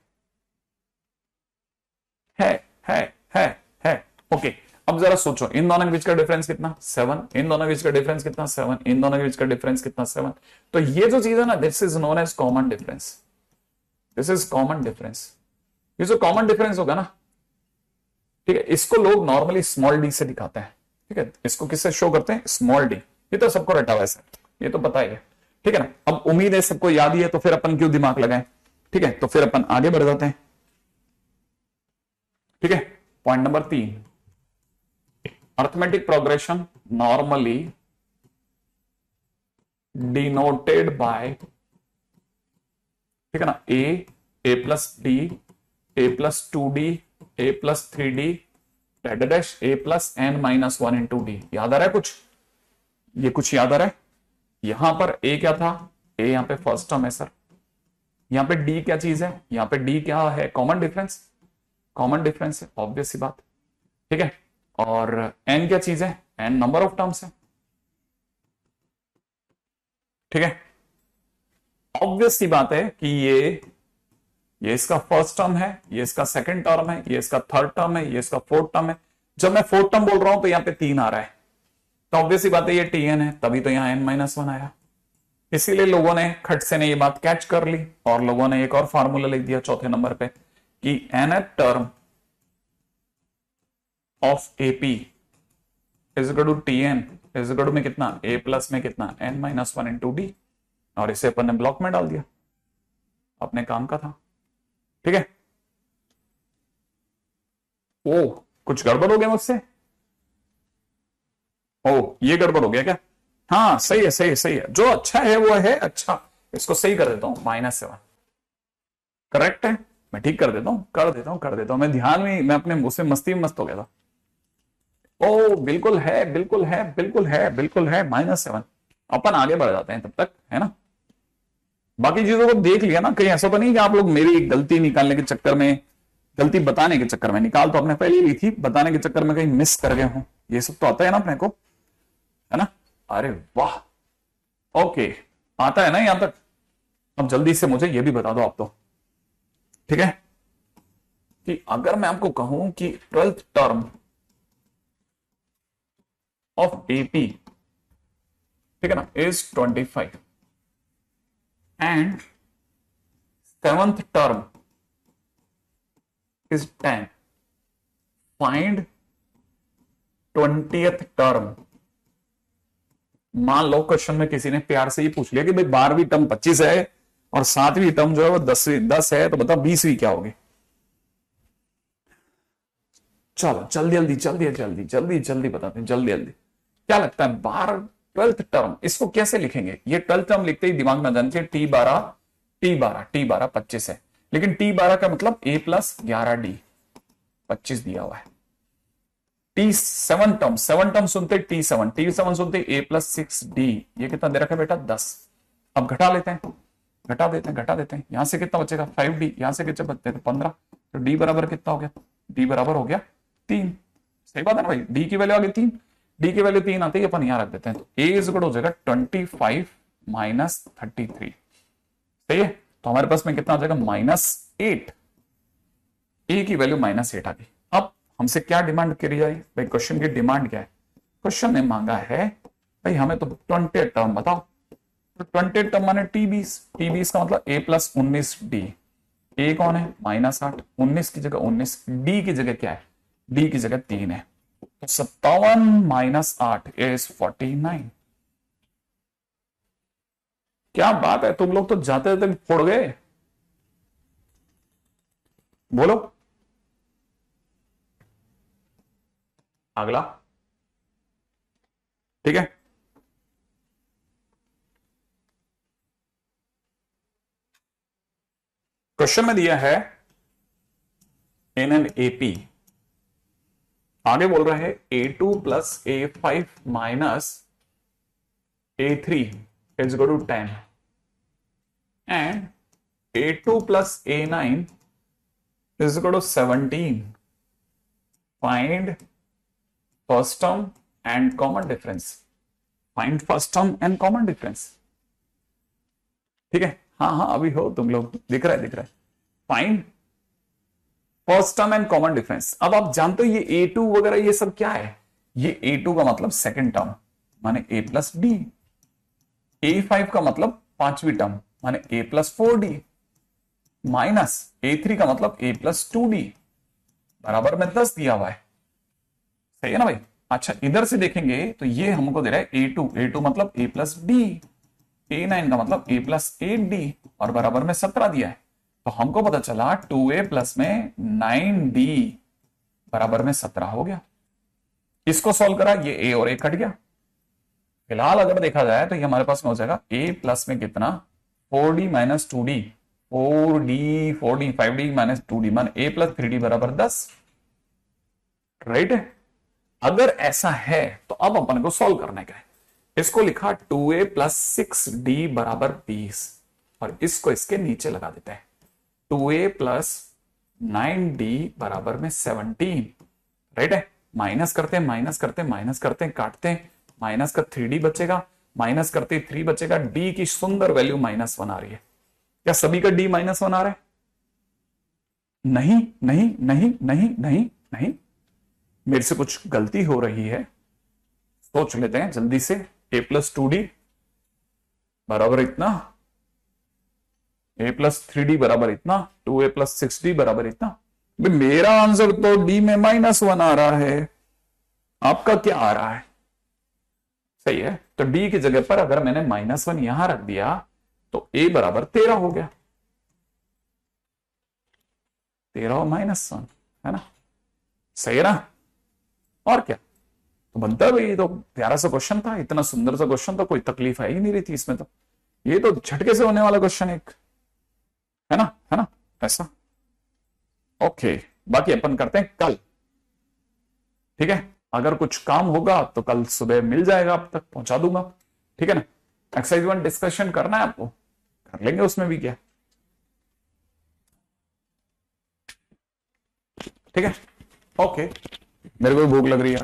है है है है, ओके। अब जरा सोचो, इन दोनों के बीच का डिफरेंस कितना, 7, इन दोनों के बीच का डिफरेंस कितना, 7, इन दोनों के बीच का डिफरेंस कितना, 7, तो ये जो चीज है ना, this is known as common difference, this is common difference, ये जो कॉमन डिफरेंस होगा ना, ठीक है, इसको लोग नॉर्मली स्मॉल डी से दिखाते हैं, ठीक है, इसको किससे शो करते हैं, स्मॉल डी, ये तो सबको रटा हुआ है सर, ये तो पता ही है, ठीक है ना। अब उम्मीद है सबको याद ही है, तो फिर अपन क्यों दिमाग लगाएं, ठीक है, तो फिर अपन आगे बढ़ जाते हैं, ठीक है। Point number 3, arithmetic progression normally denoted by, ठीक है ना, A plus D, A+2D, A+3D, dash A+n-1 into D, याद आ रहा है कुछ, ये कुछ याद आ रहा है, यहां पर ए क्या था, ए यहां पे फर्स्ट टर्म है सर, यहां पे डी क्या चीज है, यहां पे डी क्या है, कॉमन डिफरेंस, कॉमन डिफरेंस है, ऑब्वियस सी बात, ठीक है, और एन क्या चीज है, एन नंबर ऑफ टर्म्स है, ठीक है, ऑब्वियस सी बात है कि ये इसका फर्स्ट टर्म है, ये इसका सेकंड टर्म है, ये इसका थर्ड टर्म है, ये इसका फोर्थ टर्म है, जब मैं फोर्थ टर्म बोल रहा हूं तो यहां पे 3 आ रहा है, तो ऑब्वियस सी बात है ये टीएन है, तभी तो यहां n-1 आया, इसीलिए लोगों ने खट से ने ये बात कैच कर ली, और लोगों ने एक और फार्मूला लिख दिया चौथे नंबर पे कि nth term of AP is equal to Tn is equal to में कितना, a प्लस में कितना n-1 इंटू डी, और इसे अपन ने ब्लॉक में डाल दिया, अपने काम का था। ठीक है, ओ कुछ गड़बड़ हो गया मुझसे, ओ ये गड़बड़ हो गया क्या? हाँ सही है, सही है, सही है, जो अच्छा है वो है अच्छा। इसको सही कर देता हूं, -7 करेक्ट है। मैं ठीक कर देता हूं, कर देता हूं। मैं ध्यान में, मैं अपने उसमें मस्ती में मस्त हो गया था। ओ बिल्कुल है, बिल्कुल है, बिल्कुल है, बिल्कुल है, -7। अपन आगे बढ़ जाते हैं तब तक, है ना। बाकी चीजों को देख लिया ना, कहीं ऐसा तो नहीं कि आप लोग मेरी गलती निकालने के चक्कर में, गलती बताने के चक्कर में, निकाल तो आपने पहले ली थी, बताने के चक्कर में कहीं मिस कर गए हो। ये सब तो आता है ना अपने को, है ना। अरे वाह, ओके, आता है ना यहां तक। अब जल्दी से मुझे ये भी बता दो आप तो, ठीक है, कि अगर मैं आपको कहूं कि 12th टर्म ऑफ एपी, ठीक है ना, is 25 and 7th term is 10, find 20th term. मान लो क्वेश्चन में किसी ने प्यार से ये पूछ लिया कि भाई 12वीं टर्म 25 है और 7वीं टर्म जो है वो 10 है, तो बताओ 20वीं क्या होगी। चलो जल्दी जल्दी जल्दी जल्दी जल्दी जल्दी बताते हैं, जल्दी जल्दी। क्या लगता है 12th टर्म इसको कैसे लिखेंगे? ये 12th टर्म लिखते ही दिमाग में जाना चाहिए T12 25 है, लेकिन T12 का मतलब A + 11D 25 दिया हुआ है। T7 टर्म, 7 टर्म सुनते T7 सुनते A + 6D, ये कितना दे रखा है बेटा? 10। अब घटा लेते हैं, घटा देते हैं। यहां से कितना बचेगा? 5D, यहां से कितना बचते हैं? 15। तो D बराबर कितना हो गया? D बराबर हो गया 3। सही बात है ना भाई, D की वैल्यू आ गई 3, D की वैल्यू 3 आती है, अपन यहां रख देते हैं। तो A इक्वल हो जाएगा 25 - 33। सही है, तो हमारे पास में कितना आ जाएगा? -8। A की वैल्यू -8 आ गई। अब हमसे क्या डिमांड करी जाए भाई? क्वेश्चन की डिमांड क्या है? क्वेश्चन ने मांगा है भाई हमें तो 20 टर्म बताओ। तो 20 टर्म माने T20 का मतलब A + 19D। A कौन है? -8, 19 की जगह 19, D की जगह क्या है? D की जगह 3 है, तो 57 - 8 इज 49। क्या बात है, तुम लोग तो जाते जाते फोड़ गए। बोलो अगला, ठीक है। क्वेश्चन में दिया है इन एन एपी, आगे बोल रहा है A2 + A5 - A3 is equal to 10 and A2 + A9 is equal to 17. Find first term and common difference. Find first term and common difference. ठीक है, हाँ अभी हो तुम लोग, दिख रहा है। Find first term and common difference. अब आप जानते हो ये A2 वगैरह ये सब क्या है? ये A2 का मतलब सेकंड टर्म माने A + D, A5 का मतलब 5वीं टर्म माने A + 4D, माइनस A3 का मतलब A + 2D बराबर में 10 दिया हुआ है। सही है ना भाई। अच्छा इधर से देखेंगे तो ये हमको दे रहा है A2 मतलब A + D, A9 का मतलब A + 8D और बराबर में 17 दिया है। तो हमको पता चला 2A + में 9D बराबर में 17 हो गया। इसको सॉल्व करा, ये A और A कट गया। फिलहाल अगर देखा जाए तो ये हमारे पास में हो जाएगा A + में कितना? 4D - 2D, 4D 5D - 2D मान A + 3D बराबर 10। राइट है। अगर ऐसा है तो अब अपन को सॉल्व करने का है। इसको लिखा 2A + 6D बराबर 20 और इसको इसके नीचे लगा देते हैं। 2A + 9D बराबर में 17। राइट है, माइनस करते हैं, काटते हैं, माइनस का 3D बचेगा, माइनस करते 3 बचेगा। D की सुंदर वैल्यू -1 आ रही है। क्या सभी का D -1 आ रहा है? नहीं नहीं नहीं नहीं नहीं नहीं, मेरे से कुछ गलती हो रही है। सोच लेते हैं जल्दी से। A + 2D बराबर इतना, A + 3D बराबर इतना, 2A + 6D बराबर इतना। मेरा आंसर तो D में -1 आ रहा है, आपका क्या आ रहा है? सही है, तो D की जगह पर अगर मैंने -1 यहां रख दिया तो a बराबर 13 हो गया, 13 और -1, है ना, सही है ना। और क्या, तो बनता है भाई, ये तो प्यारा सा क्वेश्चन था, इतना सुंदर सा क्वेश्चन, तो कोई तकलीफ है ही नहीं रही थी इसमें, तो ये तो झटके से होने वाला क्वेश्चन एक, है ना, है ना, ऐसा। ओके, बाकी अपन करते हैं कल, ठीक है। अगर कुछ काम होगा तो कल सुबह मिल जाएगा, आप तक पहुंचा दूंगा, ठीक है ना। एक्सरसाइज 1 डिस्कशन करना है आपको, कर लेंगे, उसमें भी क्या, ठीक है। ओके, मेरे को भी भूख लग रही है।